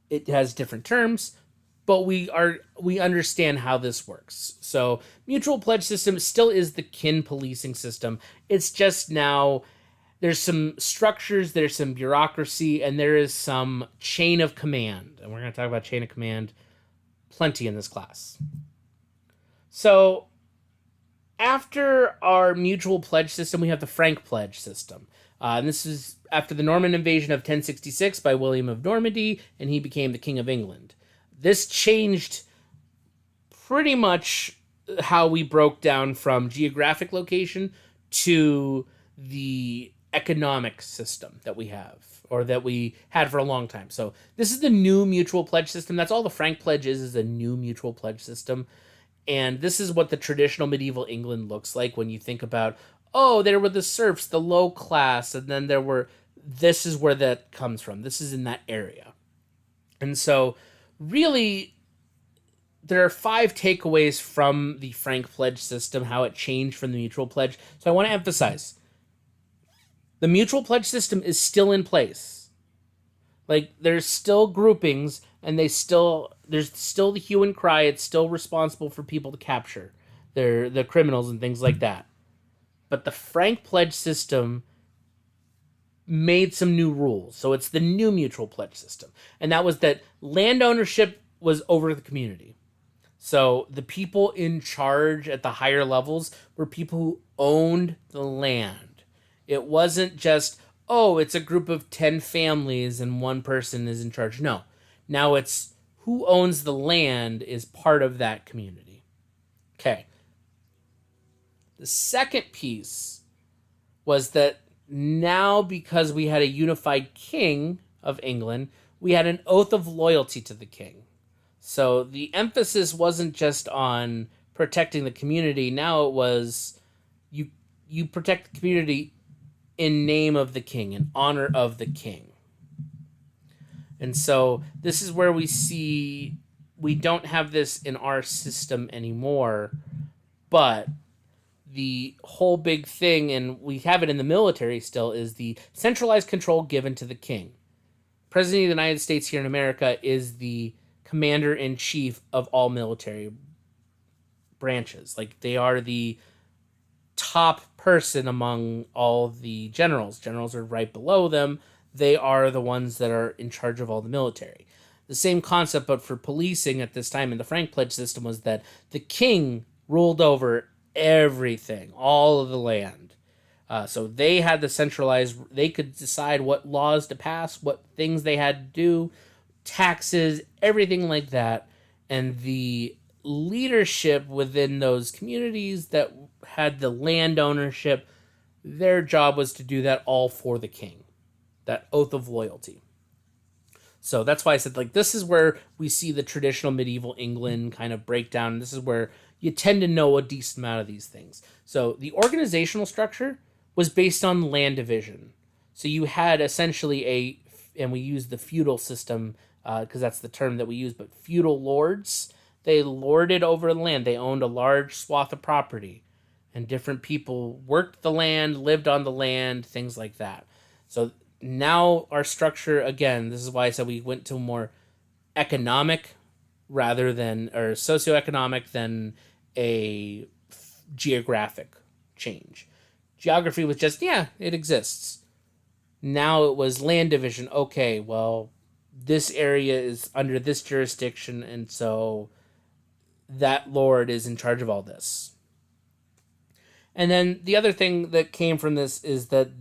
It has different terms, but we understand how this works. So mutual pledge system still is the kin policing system. It's just now there's some structures, there's some bureaucracy, and there is some chain of command. And we're going to talk about chain of command plenty in this class. So after our mutual pledge system, we have the frank pledge system. And this is after the Norman invasion of 1066 by William of Normandy, and he became the King of England. This changed pretty much how we broke down from geographic location to the economic system that we have, or that we had for a long time. So this is the new mutual pledge system. That's all the frank pledge is a new mutual pledge system. And this is what the traditional medieval England looks like when you think about, oh, there were the serfs, the low class, and then this is where that comes from. This is in that area. And so really, there are 5 takeaways from the frank pledge system, how it changed from the mutual pledge. So I want to emphasize, the mutual pledge system is still in place. Like, there's still groupings, and there's still the hue and cry. It's still responsible for people to capture the criminals and things like that. But the frank pledge system made some new rules. So it's the new mutual pledge system. And that was that land ownership was over the community. So the people in charge at the higher levels were people who owned the land. It wasn't just, oh, it's a group of 10 families and one person is in charge. No. Now it's who owns the land is part of that community. Okay. The second piece was that now, because we had a unified king of England, we had an oath of loyalty to the king. So the emphasis wasn't just on protecting the community. Now it was you protect the community in name of the king, in honor of the king. And so this is where we see we don't have this in our system anymore, but the whole big thing, and we have it in the military still, is the centralized control given to the king. President of the United States here in America is the commander-in-chief of all military branches. Like, they are the top person among all the generals. Generals are right below them. They are the ones that are in charge of all the military. The same concept, but for policing at this time in the Frank Pledge system, was that the king ruled over everything, all of the land. So they had the centralized, they could decide what laws to pass, what things they had to do, taxes, everything like that. And the leadership within those communities that had the land ownership, their job was to do that all for the king, that oath of loyalty. So that's why I said, like, this is where we see the traditional medieval England kind of breakdown. This is where you tend to know a decent amount of these things. So the organizational structure was based on land division. So you had essentially and we use the feudal system because that's the term that we use, but feudal lords, they lorded over the land. They owned a large swath of property, and different people worked the land, lived on the land, things like that. So now our structure, again, this is why I said we went to more economic rather than, or socioeconomic than a geographic change. Geography was just, yeah, it exists. Now it was land division. Okay, well, this area is under this jurisdiction, and so that lord is in charge of all this. And then the other thing that came from this is that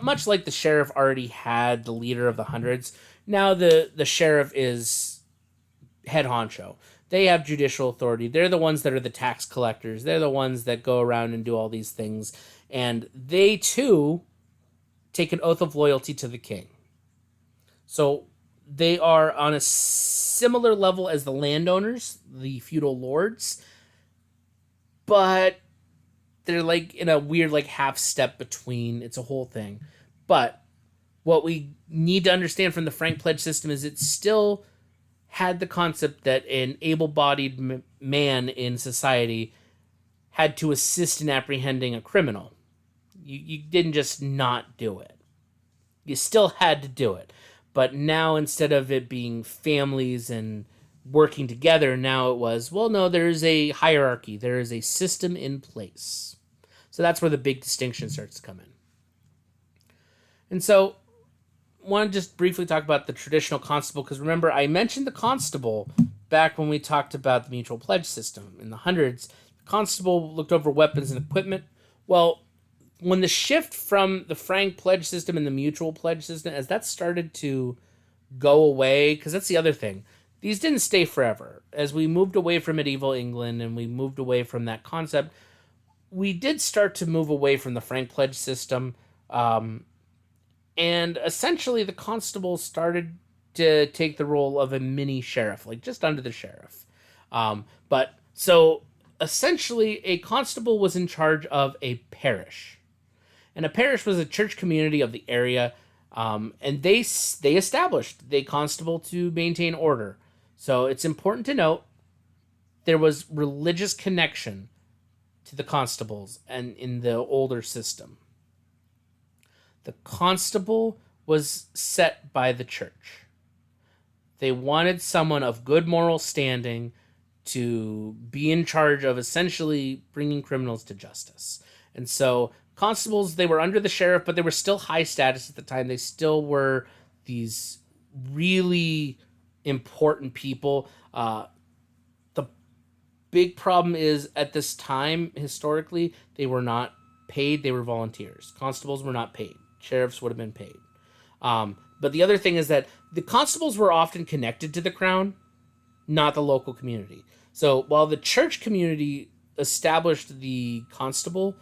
much like the sheriff already had the leader of the hundreds, now the sheriff is head honcho. They have judicial authority. They're the ones that are the tax collectors. They're the ones that go around and do all these things. And they, too, take an oath of loyalty to the king. So they are on a similar level as the landowners, the feudal lords, but they're like in a weird like half step between. It's a whole thing. But what we need to understand from the Frank Pledge system is it still had the concept that an able-bodied man in society had to assist in apprehending a criminal. You didn't just not do it. You still had to do it. But now, instead of it being families and working together, now it was, well, no, there is a hierarchy. There is a system in place. So that's where the big distinction starts to come in. And so I want to just briefly talk about the traditional constable, because remember, I mentioned the constable back when we talked about the mutual pledge system. In the hundreds, the constable looked over weapons and equipment. Well, when the shift from the Frank Pledge system and the mutual pledge system, as that started to go away, because that's the other thing, these didn't stay forever. As we moved away from medieval England and we moved away from that concept, we did start to move away from the Frank Pledge system, and essentially the constable started to take the role of a mini sheriff, like just under the sheriff. But so essentially a constable was in charge of a parish. And a parish was a church community of the area, and they established the constable to maintain order. So it's important to note there was religious connection to the constables and in the older system. The constable was set by the church. They wanted someone of good moral standing to be in charge of essentially bringing criminals to justice. And so constables, they were under the sheriff, but they were still high status at the time. They still were these really important people. The big problem is at this time, historically, they were not paid. They were volunteers. Constables were not paid. Sheriffs would have been paid. But the other thing is that the constables were often connected to the crown, not the local community. So while the church community established the constable,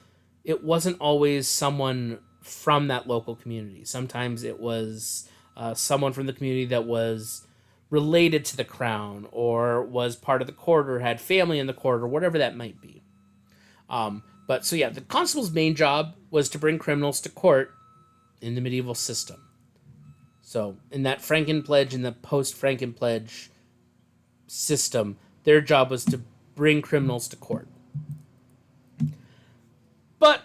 it wasn't always someone from that local community. Sometimes it was someone from the community that was related to the crown or was part of the court or had family in the court or whatever that might be. But so yeah, the constable's main job was to bring criminals to court in the medieval system. So in that Franken Pledge and the post-Franken Pledge system, their job was to bring criminals to court. But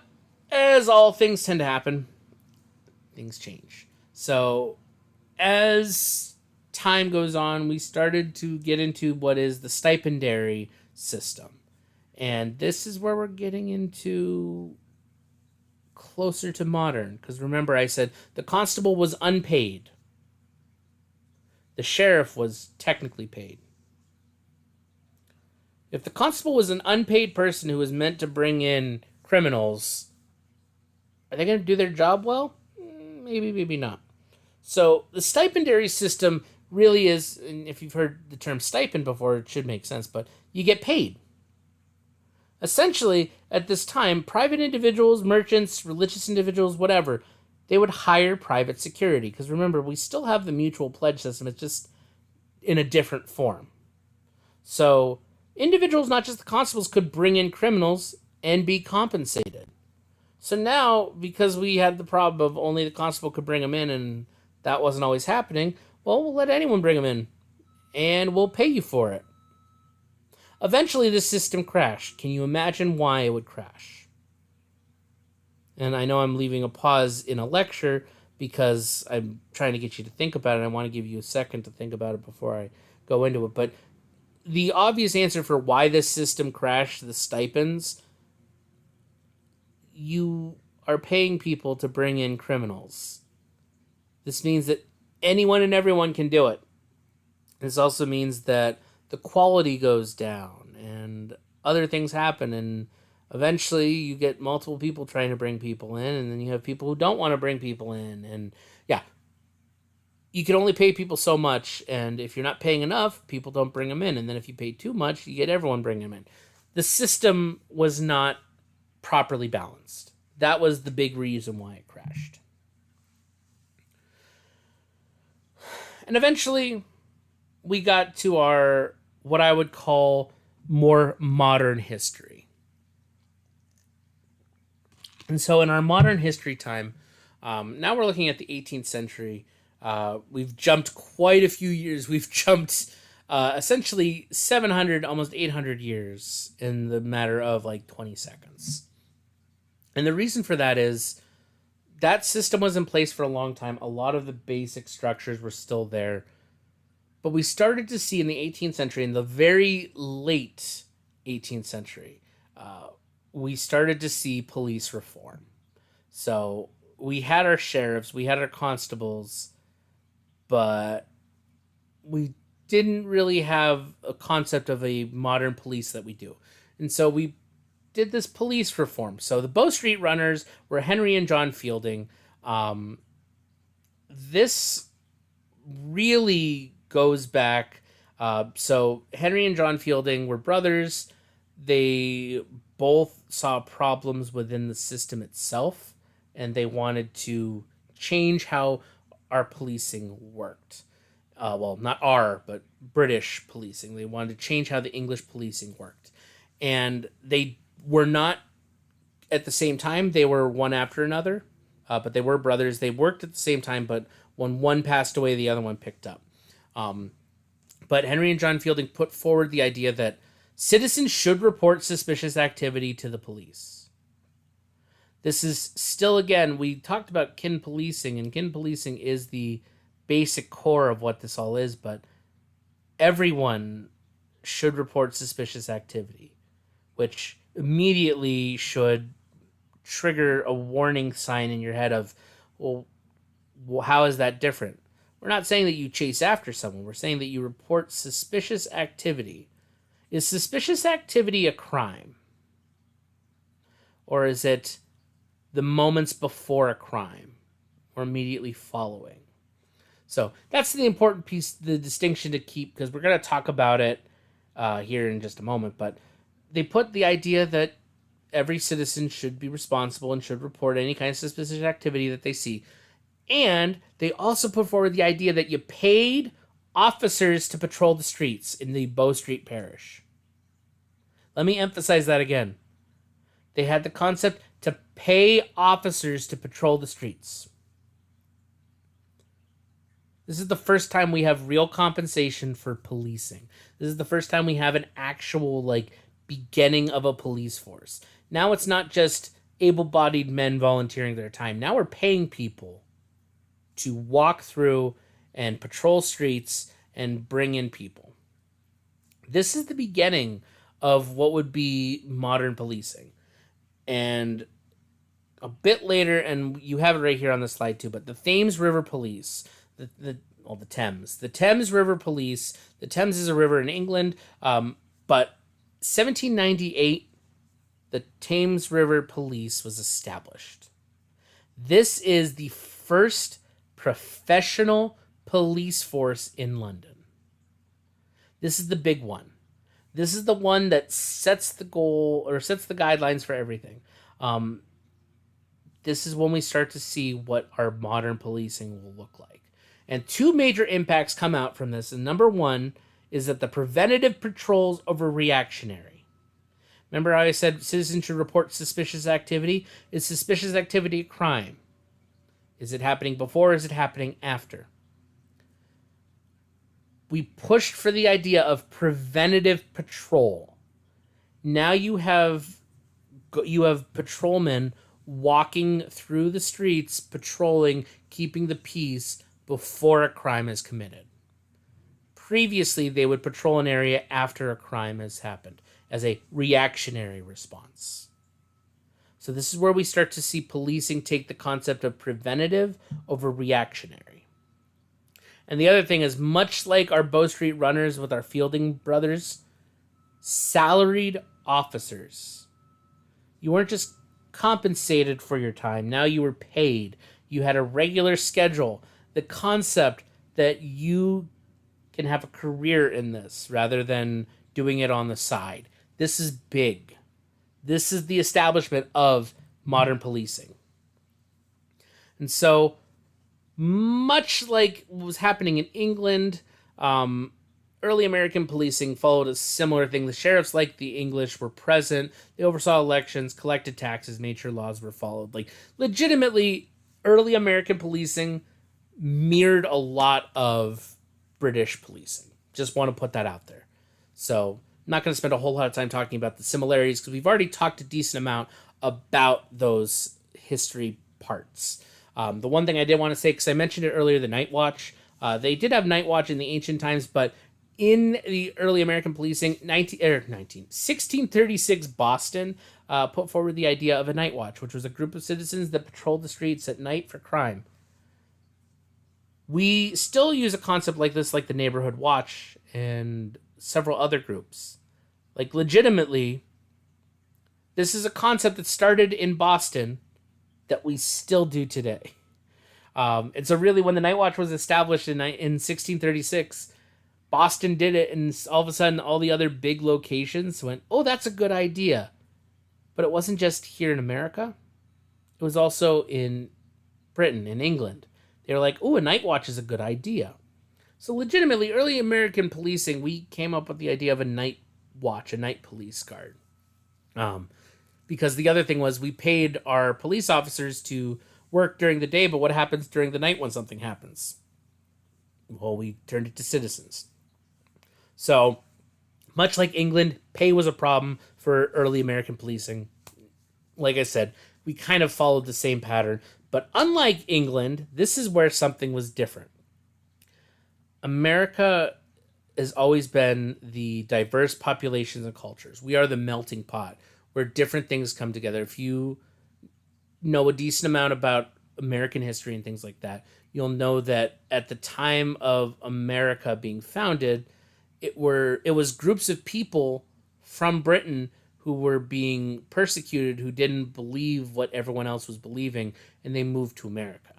as all things tend to happen, things change. So as time goes on, we started to get into what is the stipendary system. And this is where we're getting into closer to modern. Because remember, I said the constable was unpaid. The sheriff was technically paid. If the constable was an unpaid person who was meant to bring in criminals, are they going to do their job well? Maybe, maybe not. So the stipendary system really is, and if you've heard the term stipend before, it should make sense, but you get paid. Essentially, at this time, private individuals, merchants, religious individuals, whatever, they would hire private security. Because remember, we still have the mutual pledge system. It's just in a different form. So individuals, not just the constables, could bring in criminals and be compensated. So now, because we had the problem of only the constable could bring them in and that wasn't always happening, well, we'll let anyone bring them in and we'll pay you for it. Eventually, this system crashed. Can you imagine why it would crash? And I know I'm leaving a pause in a lecture because I'm trying to get you to think about it. I want to give you a second to think about it before I go into it. But the obvious answer for why this system crashed, the stipends, you are paying people to bring in criminals. This means that anyone and everyone can do it. This also means that the quality goes down and other things happen, and Eventually, you get multiple people trying to bring people in, and then you have people who don't want to bring people in. And yeah, you can only pay people so much, and if you're not paying enough, people don't bring them in. And then if you pay too much, you get everyone bringing them in. The system was not properly balanced. That was the big reason why it crashed. And eventually, we got to our, what I would call, more modern history. And so in our modern history time, now we're looking at the 18th century. We've jumped quite a few years. We've jumped essentially 700, almost 800 years in the matter of like 20 seconds. And the reason for that is that system was in place for a long time. A lot of the basic structures were still there. But we started to see in the 18th century, in the very late 18th century, we started to see police reform. So we had our sheriffs, we had our constables, but we didn't really have a concept of a modern police that we do. And so we did this police reform. So the Bow Street Runners were Henry and John Fielding. This really goes back. So Henry and John Fielding were brothers. They both saw problems within the system itself, and they wanted to change how our policing worked. Well, not our, but British policing. They wanted to change how the English policing worked. And they were not at the same time. They were one after another, but they were brothers. They worked at the same time, but when one passed away, the other one picked up. But Henry and John Fielding put forward the idea that citizens should report suspicious activity to the police. This is still, again, we talked about kin policing, and kin policing is the basic core of what this all is, but everyone should report suspicious activity, which immediately should trigger a warning sign in your head of, well, how is that different? We're not saying that you chase after someone. We're saying that you report suspicious activity. Is suspicious activity a crime? Or is it the moments before a crime or immediately following? So that's the important piece, the distinction to keep, because we're going to talk about it here in just a moment. But they put the idea that every citizen should be responsible and should report any kind of suspicious activity that they see. And they also put forward the idea that you paid officers to patrol the streets in the Bow Street Parish. Let me emphasize that again. They had the concept to pay officers to patrol the streets. This is the first time we have real compensation for policing. This is the first time we have an actual, beginning of a police force. Now it's not just able-bodied men volunteering their time. Now we're paying people to walk through and patrol streets and bring in people. This is the beginning of what would be modern policing. And a bit later, and you have it right here on the slide too, but the Thames River Police, the Thames River Police, the Thames is a river in England, but 1798, the Thames River Police was established. This is the first professional police force in London. This is the big one. This is the one that sets the goal or sets the guidelines for everything. This is when we start to see what our modern policing will look like. And two major impacts come out from this. And number one is that the preventative patrols over reactionary. Remember how I said citizens should report suspicious activity? Is suspicious activity a crime? Is it happening before or is it happening after? We pushed for the idea of preventative patrol. Now you have patrolmen walking through the streets, patrolling, keeping the peace before a crime is committed. Previously, they would patrol an area after a crime has happened as a reactionary response. So this is where we start to see policing take the concept of preventative over reactionary. And the other thing is, much like our Bow Street Runners with our Fielding brothers, salaried officers You weren't just compensated for your time. Now you were paid. You had a regular schedule. The concept that you can have a career in this rather than doing it on the side. This is big. This is the establishment of modern policing. And so, much like what was happening in England, early American policing followed a similar thing. The sheriffs, like the English, were present. They oversaw elections, collected taxes, made sure laws were followed. Like, legitimately, early American policing mirrored a lot of British policing. Just want to put that out there. So, I'm not going to spend a whole lot of time talking about the similarities because we've already talked a decent amount about those history parts. The one thing I did want to say, because I mentioned it earlier, the Night Watch. They did have Night Watch in the ancient times, but in the early American policing, 1636 Boston put forward the idea of a Night Watch, which was a group of citizens that patrolled the streets at night for crime. We still use a concept like this, like the Neighborhood Watch and several other groups. Like, legitimately, this is a concept that started in Boston that we still do today. And so really, when the Night Watch was established in 1636, Boston did it, and all of a sudden, all the other big locations went, oh, that's a good idea. But it wasn't just here in America. It was also in Britain, in England. They were like, oh, a Night Watch is a good idea. So legitimately, early American policing, we came up with the idea of a Night Watch, a night police guard. Because the other thing was we paid our police officers to work during the day, but what happens during the night when something happens? Well, we turned it to citizens. So, much like England, pay was a problem for early American policing. Like I said, we kind of followed the same pattern. But unlike England, this is where something was different. America has always been the diverse populations and cultures. We are the melting pot where different things come together. If you know a decent amount about American history and things like that, you'll know that at the time of America being founded, it was groups of people from Britain who were being persecuted, who didn't believe what everyone else was believing, and they moved to America.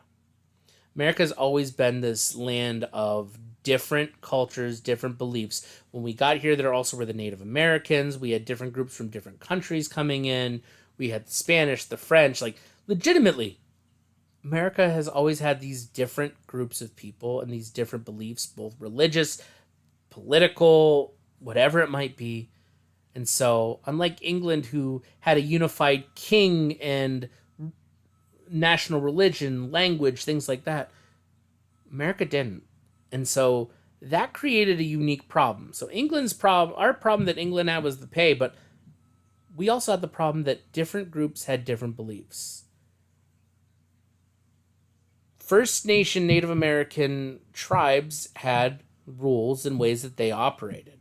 America's always been this land of different cultures, different beliefs. When we got here, there also were the Native Americans. We had different groups from different countries coming in. We had the Spanish, the French. Like, legitimately, America has always had these different groups of people and these different beliefs, both religious, political, whatever it might be. And so, unlike England, who had a unified king and national religion, language, things like that, America didn't. And so that created a unique problem. So our problem that England had was the pay, but we also had the problem that different groups had different beliefs. First Nation Native American tribes had rules and ways that they operated.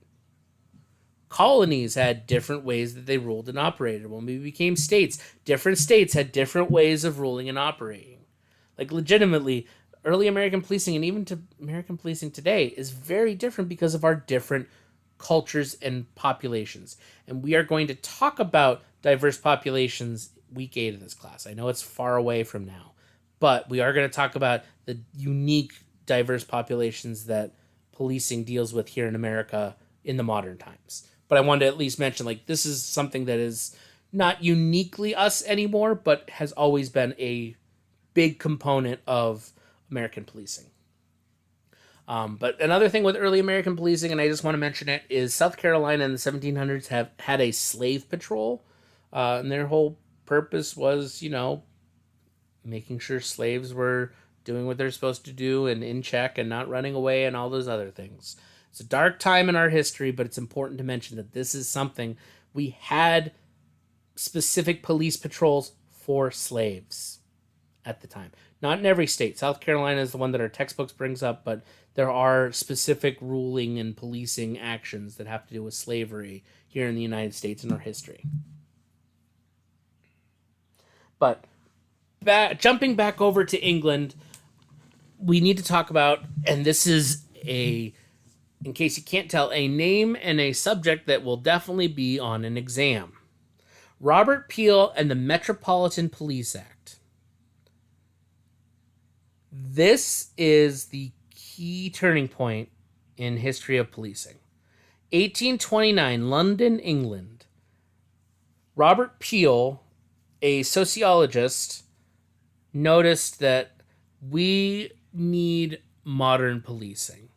Colonies had different ways that they ruled and operated. When we became states, different states had different ways of ruling and operating. Like, legitimately, early American policing and even to American policing today is very different because of our different cultures and populations. And we are going to talk about diverse populations week 8 of this class. I know it's far away from now, but we are going to talk about the unique diverse populations that policing deals with here in America in the modern times. But I wanted to at least mention, like, this is something that is not uniquely us anymore, but has always been a big component of American policing. But another thing with early American policing, and I just want to mention it, is South Carolina in the 1700s have had a slave patrol. And their whole purpose was, making sure slaves were doing what they're supposed to do and in check and not running away and all those other things. It's a dark time in our history, but it's important to mention that this is something we had specific police patrols for slaves at the time. Not in every state. South Carolina is the one that our textbooks brings up, but there are specific ruling and policing actions that have to do with slavery here in the United States in our history. But jumping back over to England, we need to talk about, and this is in case you can't tell, a name and a subject that will definitely be on an exam. Robert Peel and the Metropolitan Police Act. This is the key turning point in history of policing. 1829, London, England. Robert Peel, a sociologist, noticed that we need modern policing.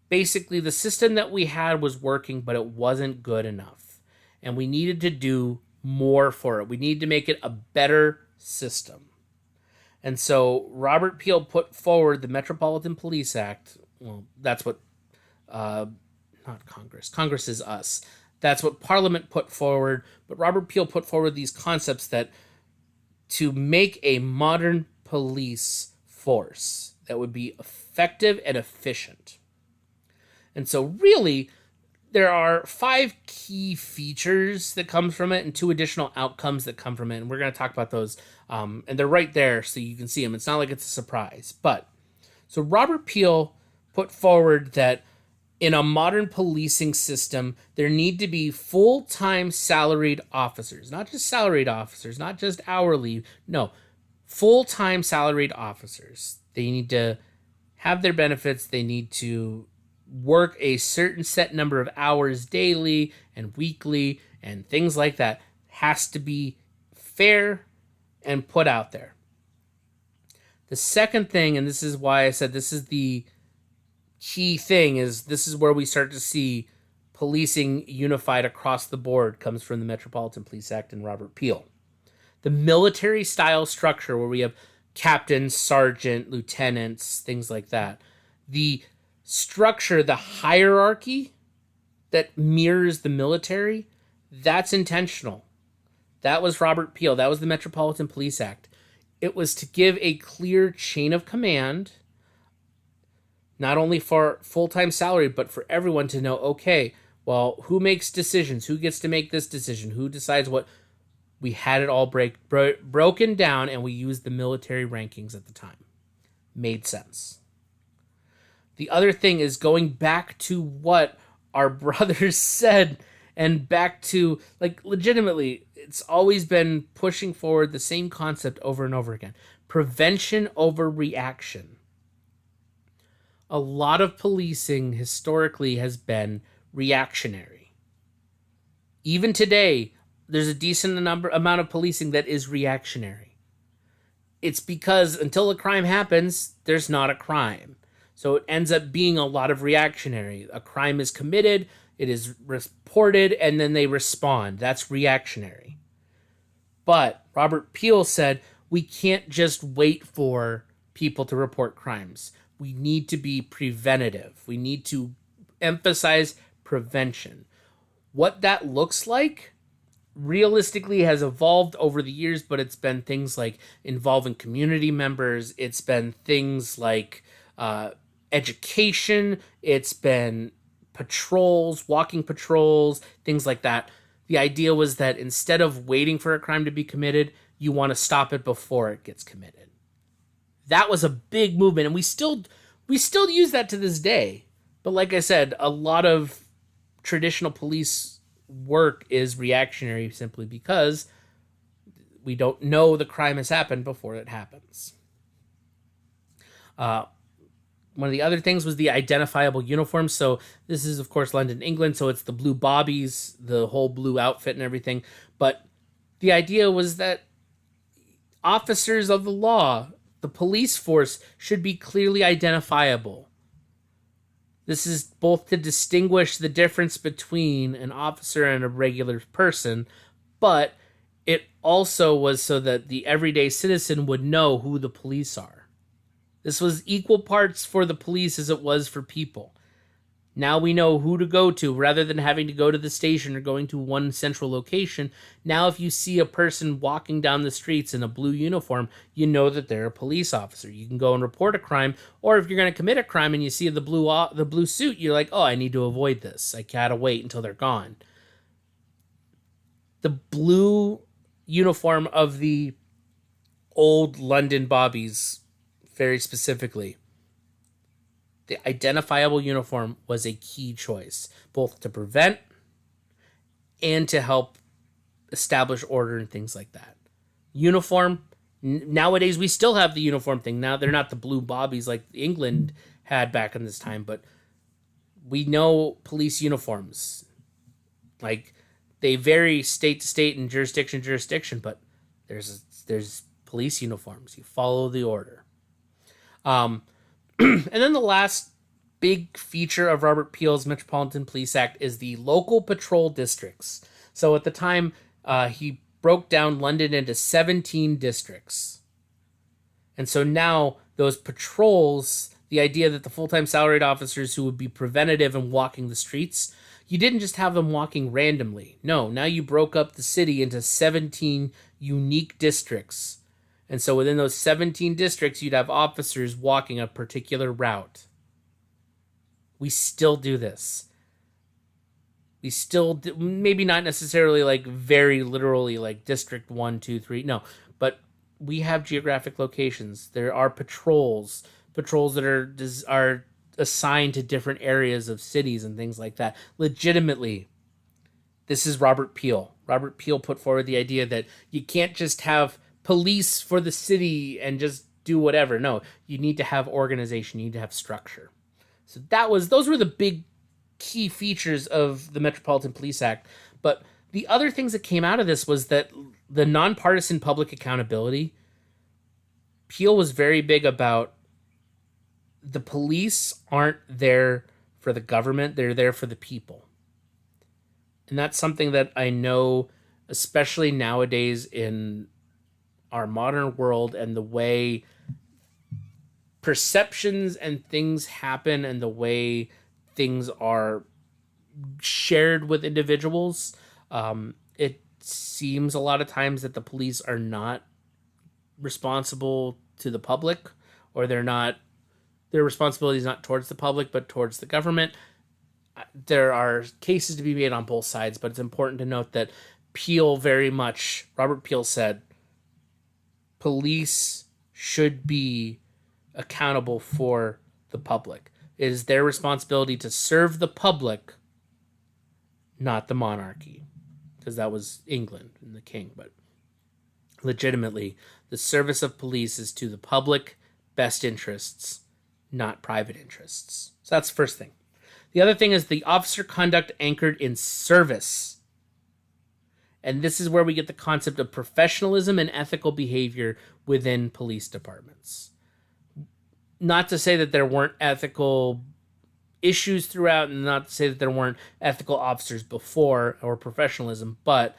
Basically, the system that we had was working, but it wasn't good enough. And we needed to do more for it. We needed to make it a better system. And so Robert Peel put forward the Metropolitan Police Act. Well, that's what, not Congress. Congress is us. That's what Parliament put forward. But Robert Peel put forward these concepts that to make a modern police force that would be effective and efficient. And so really, there are 5 key features that come from it and 2 additional outcomes that come from it. And we're going to talk about those. And they're right there so you can see them. It's not like it's a surprise. But so Robert Peel put forward that in a modern policing system, there need to be full-time salaried officers. Not just salaried officers, not just hourly. No, full-time salaried officers. They need to have their benefits. They need to work a certain set number of hours daily and weekly and things like that. Has to be fair and put out there. The second thing, and this is why I said this is the key thing, is this is where we start to see policing unified across the board, comes from the Metropolitan Police Act and Robert Peel. The military style structure where we have captains, sergeant, lieutenants, things like that. The structure, the hierarchy that mirrors the military, that's intentional. That was Robert Peel. That was the Metropolitan Police Act. It was to give a clear chain of command, not only for full-time salary, but for everyone to know, okay, well, who makes decisions? Who gets to make this decision? Who decides what? We had it all broken down, and we used the military rankings at the time. Made sense. The other thing is going back to what our brothers said, and back to, like, legitimately, it's always been pushing forward the same concept over and over again. Prevention over reaction. A lot of policing historically has been reactionary. Even today, there's a decent amount of policing that is reactionary. It's because until a crime happens, there's not a crime. So it ends up being a lot of reactionary. A crime is committed, it is reported, and then they respond. That's reactionary. But Robert Peel said, we can't just wait for people to report crimes. We need to be preventative. We need to emphasize prevention. What that looks like realistically has evolved over the years, but it's been things like involving community members. It's been things like education. It's been patrols, walking patrols, things like that. The idea was that instead of waiting for a crime to be committed, you want to stop it before it gets committed. That was a big movement, and we still use that to this day. But like I said, a lot of traditional police work is reactionary simply because we don't know the crime has happened before it happens. One of the other things was the identifiable uniform. So this is, of course, London, England. So it's the blue bobbies, the whole blue outfit and everything. But the idea was that officers of the law, the police force, should be clearly identifiable. This is both to distinguish the difference between an officer and a regular person, but it also was so that the everyday citizen would know who the police are. This was equal parts for the police as it was for people. Now we know who to go to rather than having to go to the station or going to one central location. Now if you see a person walking down the streets in a blue uniform, you know that they're a police officer. You can go and report a crime, or if you're going to commit a crime and you see the blue suit, you're like, oh, I need to avoid this. I gotta wait until they're gone. The blue uniform of the old London bobbies, very specifically, the identifiable uniform was a key choice, both to prevent and to help establish order and things like that. Uniform, nowadays we still have the uniform thing. Now they're not the blue bobbies like England had back in this time, but we know police uniforms. Like, they vary state to state and jurisdiction to jurisdiction, but there's police uniforms. You follow the order. And then the last big feature of Robert Peel's Metropolitan Police Act is the local patrol districts. So at the time, he broke down London into 17 districts. And so now those patrols, the idea that the full-time salaried officers who would be preventative and walking the streets, you didn't just have them walking randomly. No, now you broke up the city into 17 unique districts. And so within those 17 districts, you'd have officers walking a particular route. We still do this. We still do, maybe not necessarily like very literally like District 1, 2, 3. No, but we have geographic locations. There are patrols that are assigned to different areas of cities and things like that. Legitimately, this is Robert Peel. Robert Peel put forward the idea that you can't just have police for the city and just do whatever. No, you need to have organization. You need to have structure. So those were the big key features of the Metropolitan Police Act. But the other things that came out of this was that the nonpartisan public accountability. Peel was very big about the police aren't there for the government, they're there for the people. And that's something that I know, especially nowadays in our modern world and the way perceptions and things happen and the way things are shared with individuals, it seems a lot of times that the police are not responsible to the public, or their responsibility is not towards the public but towards the government. There are cases to be made on both sides, but it's important to note that Robert Peel said, police should be accountable for the public. It is their responsibility to serve the public, not the monarchy, because that was England and the king. But legitimately, the service of police is to the public best interests, not private interests. So that's the first thing. The other thing is the officer conduct anchored in service. And this is where we get the concept of professionalism and ethical behavior within police departments. Not to say that there weren't ethical issues throughout, and not to say that there weren't ethical officers before or professionalism, but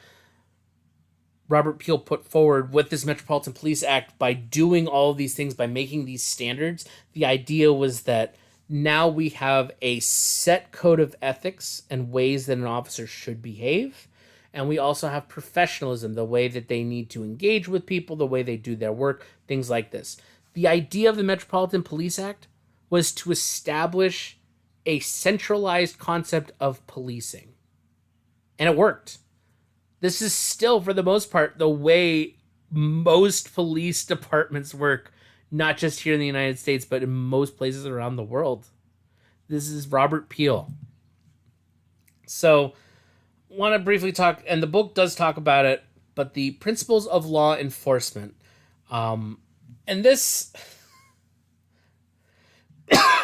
Robert Peel put forward with this Metropolitan Police Act, by doing all of these things, by making these standards, the idea was that now we have a set code of ethics and ways that an officer should behave. And we also have professionalism, the way that they need to engage with people, the way they do their work, things like this. The idea of the Metropolitan Police Act was to establish a centralized concept of policing. And it worked. This is still, for the most part, the way most police departments work, not just here in the United States, but in most places around the world. This is Robert Peel. So, I want to briefly talk, and the book does talk about it, but the principles of law enforcement. And this,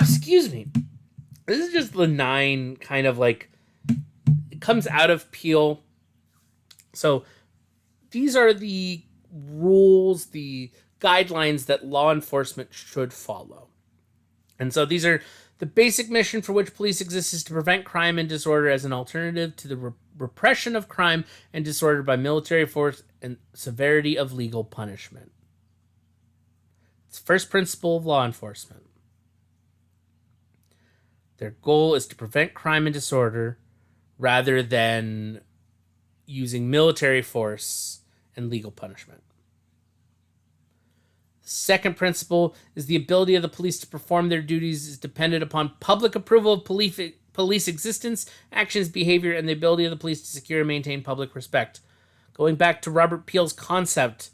excuse me, this is just the 9 kind of like, it comes out of Peel. So these are the rules, the guidelines that law enforcement should follow. And so these are the basic mission for which police exist, is to prevent crime and disorder as an alternative to the repression of crime and disorder by military force and severity of legal punishment. It's the first principle of law enforcement. Their goal is to prevent crime and disorder rather than using military force and legal punishment. The second principle is the ability of the police to perform their duties is dependent upon public approval of police existence, actions, behavior, and the ability of the police to secure and maintain public respect. Going back to Robert Peel's concept,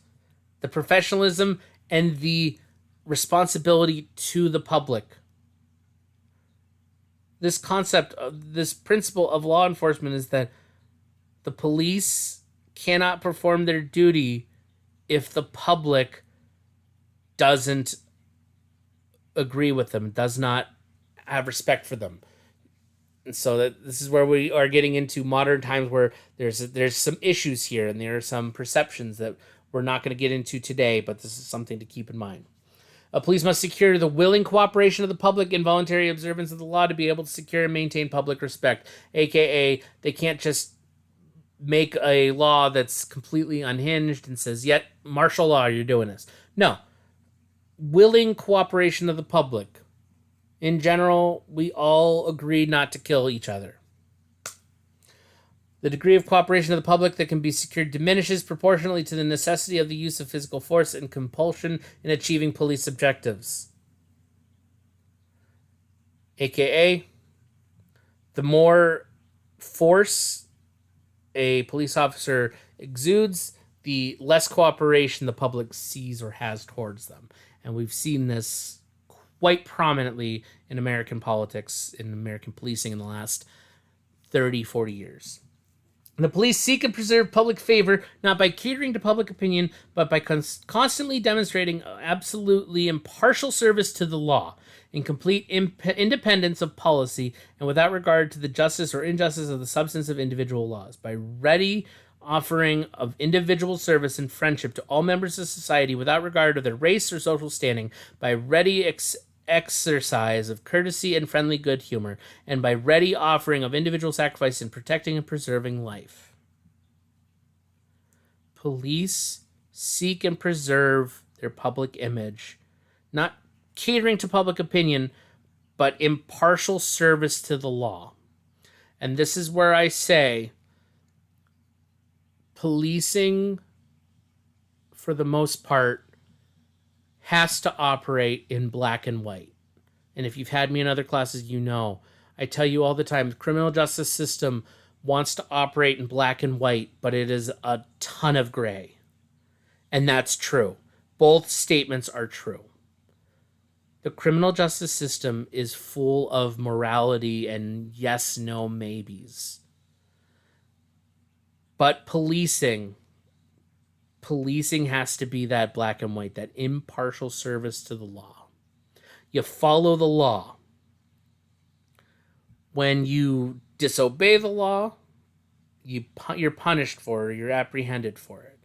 the professionalism and the responsibility to the public. This concept, this principle of law enforcement is that the police cannot perform their duty if the public doesn't agree with them, does not have respect for them. And so that this is where we are getting into modern times where there's some issues here, and there are some perceptions that we're not going to get into today, but this is something to keep in mind. Police must secure the willing cooperation of the public and voluntary observance of the law to be able to secure and maintain public respect, aka they can't just make a law that's completely unhinged and says, yet martial law, you're doing this. No. Willing cooperation of the public. In general, we all agree not to kill each other. The degree of cooperation of the public that can be secured diminishes proportionally to the necessity of the use of physical force and compulsion in achieving police objectives. AKA, the more force a police officer exudes, the less cooperation the public sees or has towards them. And we've seen this quite prominently in American politics, in American policing in the last 30, 40 years. The police seek and preserve public favor not by catering to public opinion, but by constantly demonstrating absolutely impartial service to the law, in complete independence of policy, and without regard to the justice or injustice of the substance of individual laws, by ready offering of individual service and friendship to all members of society without regard to their race or social standing, by ready exercise of courtesy and friendly good humor, and by ready offering of individual sacrifice in protecting and preserving life. Police seek and preserve their public image, not catering to public opinion, but impartial service to the law. And this is where I say policing, for the most part, has to operate in black and white. And if you've had me in other classes, you know. I tell you all the time, the criminal justice system wants to operate in black and white, but it is a ton of gray. And that's true. Both statements are true. The criminal justice system is full of morality and yes, no, maybes. But policing has to be that black and white, that impartial service to the law. You follow the law. When you disobey the law, you're punished for it, or you're apprehended for it.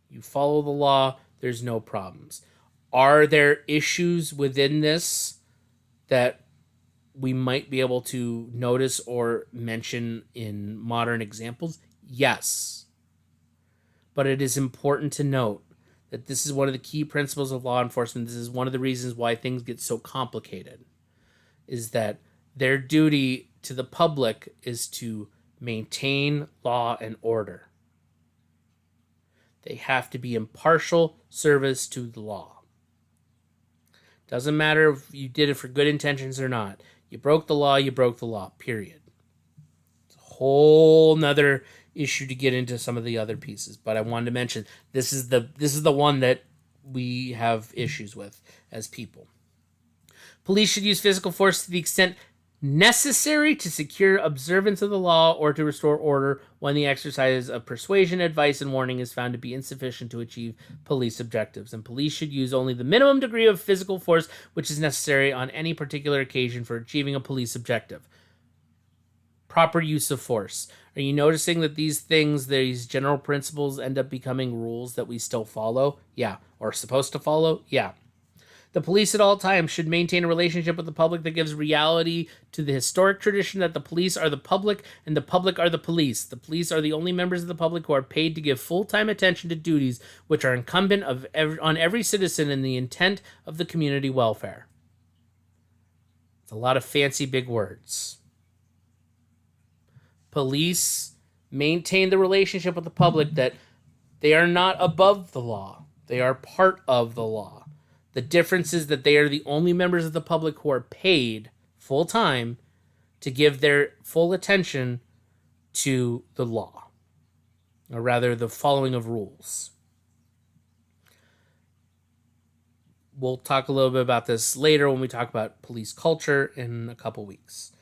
You follow the law, there's no problems. Are there issues within this that we might be able to notice or mention in modern examples? Yes. But it is important to note that this is one of the key principles of law enforcement. This is one of the reasons why things get so complicated, is that their duty to the public is to maintain law and order. They have to be impartial service to the law. Doesn't matter if you did it for good intentions or not. You broke the law, period. It's a whole nother issue to get into some of the other pieces, but I wanted to mention this is the one that we have issues with as people. Police should use physical force to the extent necessary to secure observance of the law or to restore order when the exercise of persuasion, advice, and warning is found to be insufficient to achieve police objectives. And police should use only the minimum degree of physical force which is necessary on any particular occasion for achieving a police objective. Proper use of force. Are you noticing that these things, these general principles, end up becoming rules that we still follow? Yeah. Or are supposed to follow? Yeah. The police at all times should maintain a relationship with the public that gives reality to the historic tradition that the police are the public and the public are the police. The police are the only members of the public who are paid to give full-time attention to duties which are incumbent on every citizen in the intent of the community welfare. It's a lot of fancy big words. Police maintain the relationship with the public that they are not above the law. They are part of the law. The difference is that they are the only members of the public who are paid full-time to give their full attention to the law, or rather the following of rules. We'll talk a little bit about this later when we talk about police culture in a couple weeks.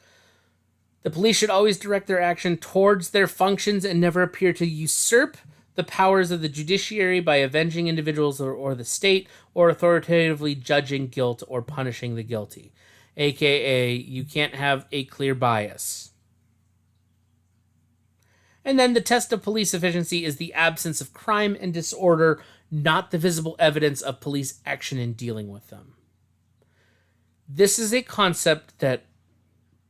The police should always direct their action towards their functions and never appear to usurp the powers of the judiciary by avenging individuals or the state, or authoritatively judging guilt or punishing the guilty. AKA, you can't have a clear bias. And then the test of police efficiency is the absence of crime and disorder, not the visible evidence of police action in dealing with them. This is a concept that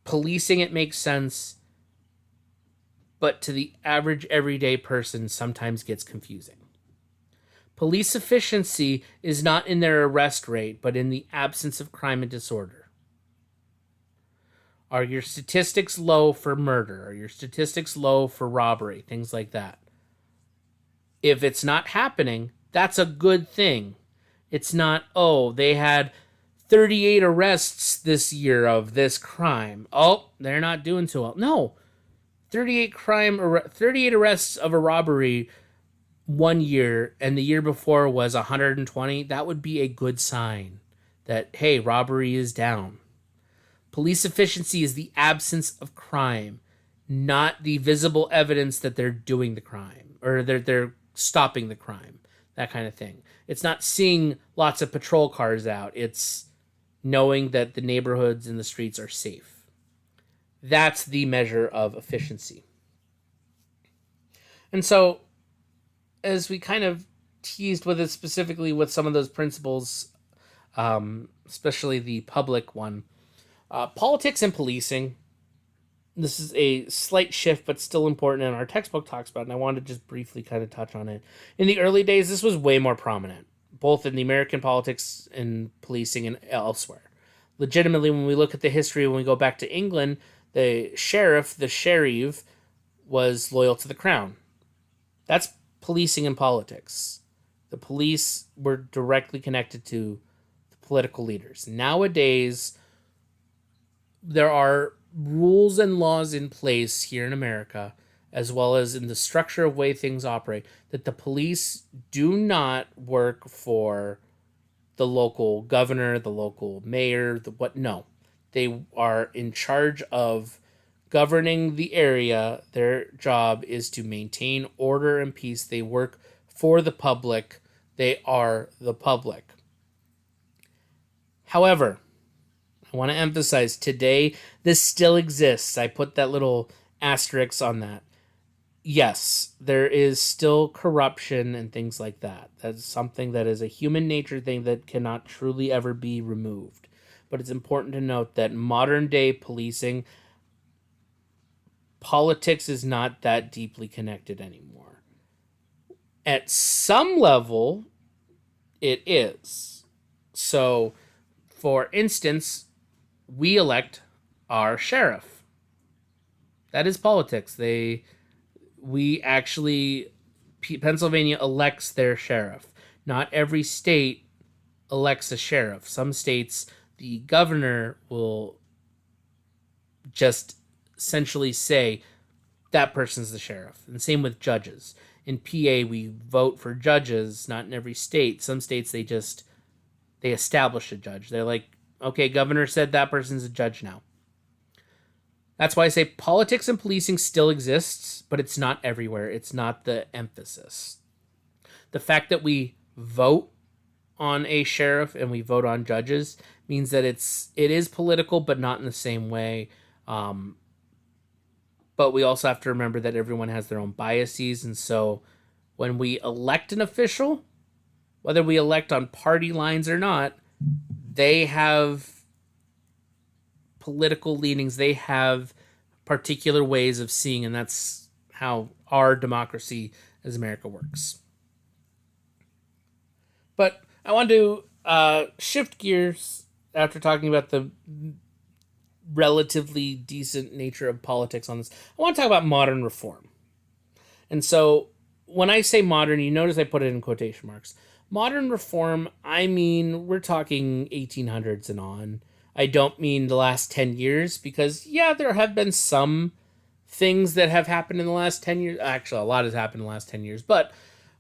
policing it makes sense, but to the average everyday person sometimes gets confusing. Police efficiency is not in their arrest rate, but in the absence of crime and disorder. Are your statistics low for murder? Are your statistics low for robbery? Things like that. If it's not happening, that's a good thing. It's not, oh, they had 38 arrests this year of this crime. Oh, they're not doing so well. No. 38 arrests of a robbery 1 year, and the year before was 120. That would be a good sign that, hey, robbery is down. Police efficiency is the absence of crime, not the visible evidence that they're doing the crime or they're stopping the crime, that kind of thing. It's not seeing lots of patrol cars out. It's knowing that the neighborhoods and the streets are safe. That's the measure of efficiency. And so, as we kind of teased with it specifically with some of those principles, especially the public one, politics and policing, this is a slight shift, but still important, and our textbook talks about it, and I wanted to just briefly kind of touch on it. In the early days, this was way more prominent, both in the American politics and policing and elsewhere. Legitimately, when we look at the history, when we go back to England, the sheriff, was loyal to the crown. That's policing and politics. The police were directly connected to the political leaders. Nowadays, there are rules and laws in place here in America, as well as in the structure of way things operate, that the police do not work for the local governor, the local mayor, no. They are in charge of governing the area. Their job is to maintain order and peace. They work for the public. They are the public. However, I want to emphasize today, this still exists. I put that little asterisk on that. Yes, there is still corruption and things like that. That's something that is a human nature thing that cannot truly ever be removed. But it's important to note that modern day policing, politics is not that deeply connected anymore. At some level, it is. So, for instance, we elect our sheriff. That is politics. Pennsylvania elects their sheriff. Not every state elects a sheriff. Some states, the governor will just essentially say that person's the sheriff. And same with judges. In PA, we vote for judges, not in every state. Some states, they establish a judge. They're like, okay, governor said that person's a judge now. That's why I say politics and policing still exists, but it's not everywhere. It's not the emphasis. The fact that we vote on a sheriff and we vote on judges means that it is political, but not in the same way. But we also have to remember that everyone has their own biases, and so when we elect an official, whether we elect on party lines or not, they have political leanings. They have particular ways of seeing, and that's how our democracy as America works. But I want to shift gears after talking about the relatively decent nature of politics on this. I want to talk about modern reform. And so when I say modern, you notice I put it in quotation marks. Modern reform, I mean, we're talking 1800s and on. I don't mean the last 10 years because, yeah, there have been some things that have happened in the last 10 years. Actually, a lot has happened in the last 10 years. But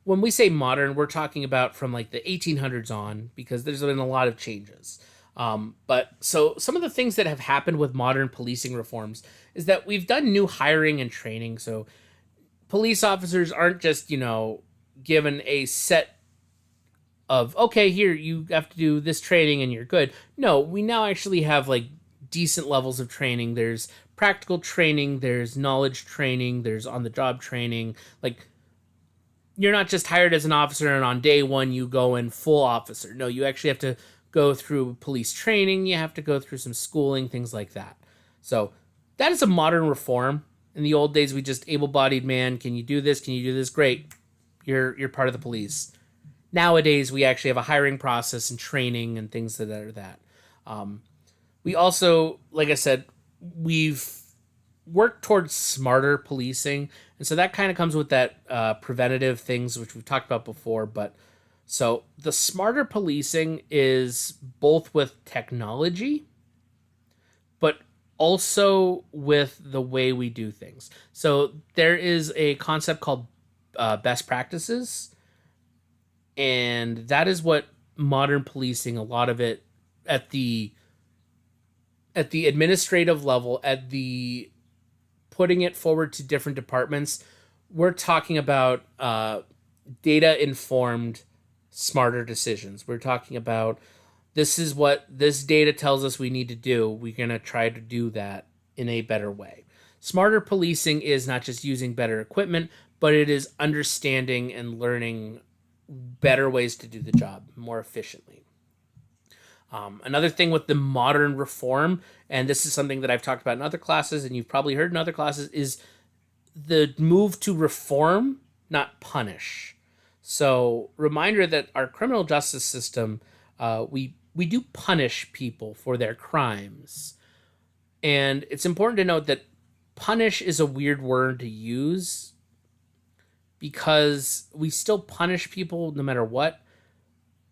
when we say modern, we're talking about from like the 1800s on because there's been a lot of changes. But so some of the things that have happened with modern policing reforms is that we've done new hiring and training. So police officers aren't just, given a set of, okay, here, you have to do this training and you're good. No, we now actually have like decent levels of training. There's practical training, there's knowledge training, there's on the job training. Like, you're not just hired as an officer and on day one you go in full officer. No, you actually have to go through police training, you have to go through some schooling, things like that. So that is a modern reform. In the old days, we just able-bodied man. Can you do this? Can you do this? Great, you're part of the police. Nowadays, we actually have a hiring process and training and things that are that. We also, like I said, we've worked towards smarter policing, and so that kind of comes with that preventative things which we've talked about before. But so the smarter policing is both with technology, but also with the way we do things. So there is a concept called best practices, and that is what modern policing, a lot of it at the administrative level, at the putting it forward to different departments, we're talking about data informed smarter decisions. We're talking about, this is what this data tells us we need to do. We're going to try to do that in a better way. Smarter policing is not just using better equipment, but it is understanding and learning better ways to do the job more efficiently. Another thing with the modern reform, and this is something that I've talked about in other classes, and you've probably heard in other classes, is the move to reform, not punish. So, reminder that our criminal justice system, we do punish people for their crimes. And it's important to note that punish is a weird word to use because we still punish people no matter what,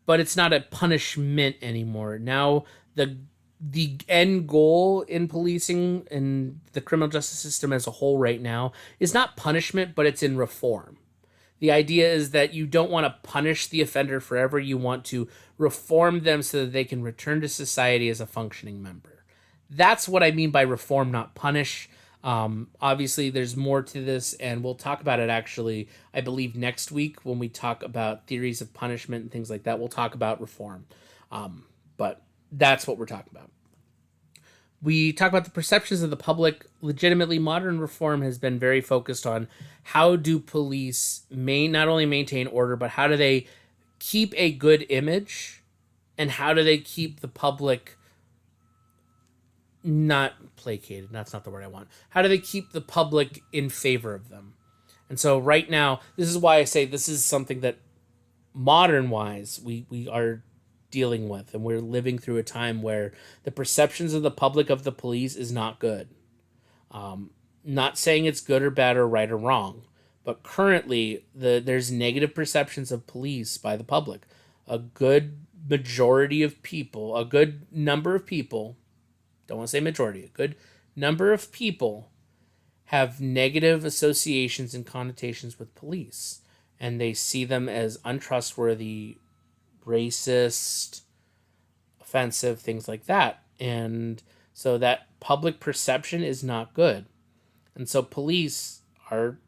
but it's not a punishment anymore. Now, the end goal in policing and the criminal justice system as a whole right now is not punishment, but it's in reform. The idea is that you don't want to punish the offender forever. You want to reform them so that they can return to society as a functioning member. That's what I mean by reform, not punish. Obviously, there's more to this, and we'll talk about it actually, I believe, next week when we talk about theories of punishment and things like that. We'll talk about reform. But that's what we're talking about. We talk about the perceptions of the public. Legitimately, modern reform has been very focused on how do police not only maintain order, but how do they keep a good image, and how do they keep the public not placated. That's not the word I want. How do they keep the public in favor of them? And so right now, this is why I say this is something that modern wise we are dealing with, and we're living through a time where the perceptions of the public of the police is not good. Not saying it's good or bad or right or wrong, but currently there's negative perceptions of police by the public. A good majority of people, a good number of people, don't want to say majority, a good number of people have negative associations and connotations with police, and they see them as untrustworthy, racist, offensive, things like that. And so that public perception is not good. And so police are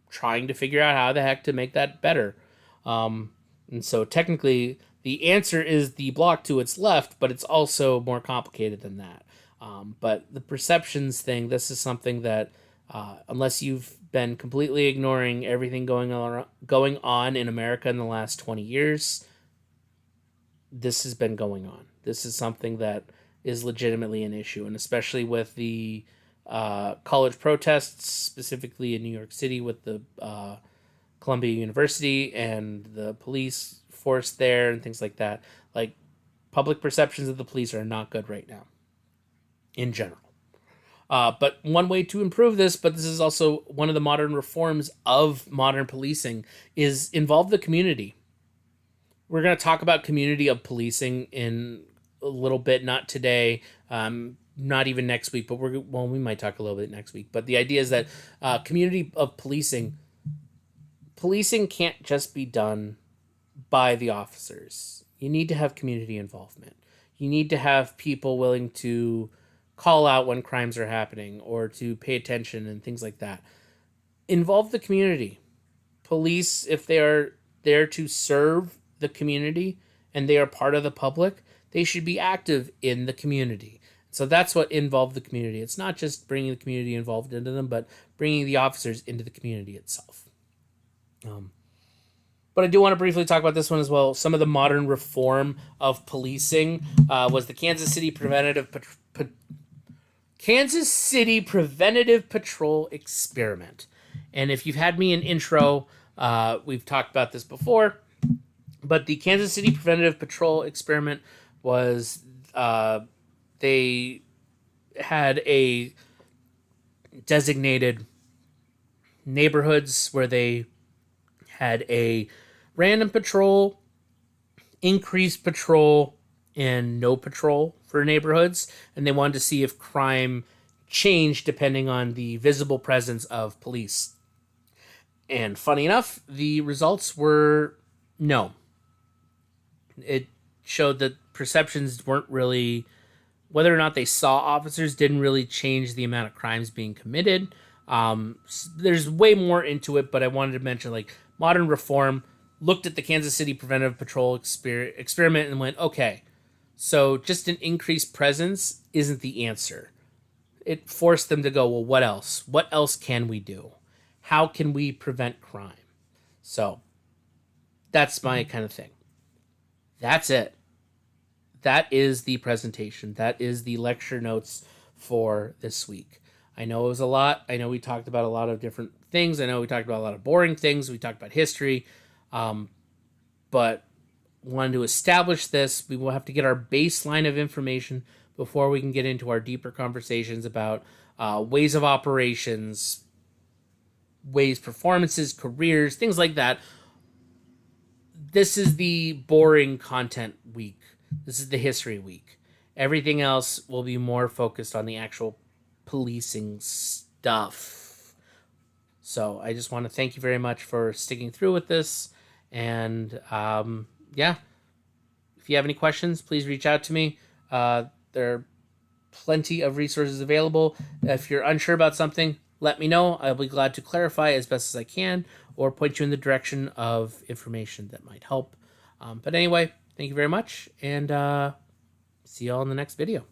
trying to figure out how the heck to make that better. And so technically, the answer is the block to its left, but it's also more complicated than that. But the perceptions thing, this is something that, unless you've been completely ignoring everything going on in America in the last 20 years, this has been going on. This is something that is legitimately an issue, and especially with the college protests, specifically in New York City with the Columbia University and the police force there and things like that. Like, public perceptions of the police are not good right now, in general. But one way to improve this, but this is also one of the modern reforms of modern policing, is involve the community. We're going to talk about community of policing in a little bit, not today, not even next week, but we might talk a little bit next week. But the idea is that community of policing can't just be done by the officers. You need to have community involvement. You need to have people willing to call out when crimes are happening or to pay attention and things like that. Involve the community. Police, if they are there to serve the community and they are part of the public, they should be active in the community. So that's what involve the community. It's not just bringing the community involved into them, but bringing the officers into the community itself. But I do want to briefly talk about this one as well. Some of the modern reform of policing was the Kansas City Preventative Patrol Experiment. And if you've had me in intro, we've talked about this before. But the Kansas City Preventative Patrol Experiment was they had a designated neighborhoods where they had a random patrol, increased patrol, and no patrol for neighborhoods. And they wanted to see if crime changed depending on the visible presence of police. And funny enough, the results were no. It showed that perceptions weren't really, whether or not they saw officers didn't really change the amount of crimes being committed. There's way more into it, but I wanted to mention, like, modern reform looked at the Kansas City Preventive Patrol experiment and went, okay, so just an increased presence isn't the answer. It forced them to go, well, what else? What else can we do? How can we prevent crime? So that's my kind of thing. That's it. That is the presentation. That is the lecture notes for this week. I know it was a lot. I know we talked about a lot of different things. I know we talked about a lot of boring things. We talked about history. But wanted to establish this. We will have to get our baseline of information before we can get into our deeper conversations about ways of operations, ways, performances, careers, things like that. This is the boring content week. This is the history week. Everything else will be more focused on the actual policing stuff. So I just want to thank you very much for sticking through with this. And yeah, if you have any questions, please reach out to me. There are plenty of resources available. If you're unsure about something, let me know. I'll be glad to clarify as best as I can or point you in the direction of information that might help. But anyway, thank you very much, and see you all in the next video.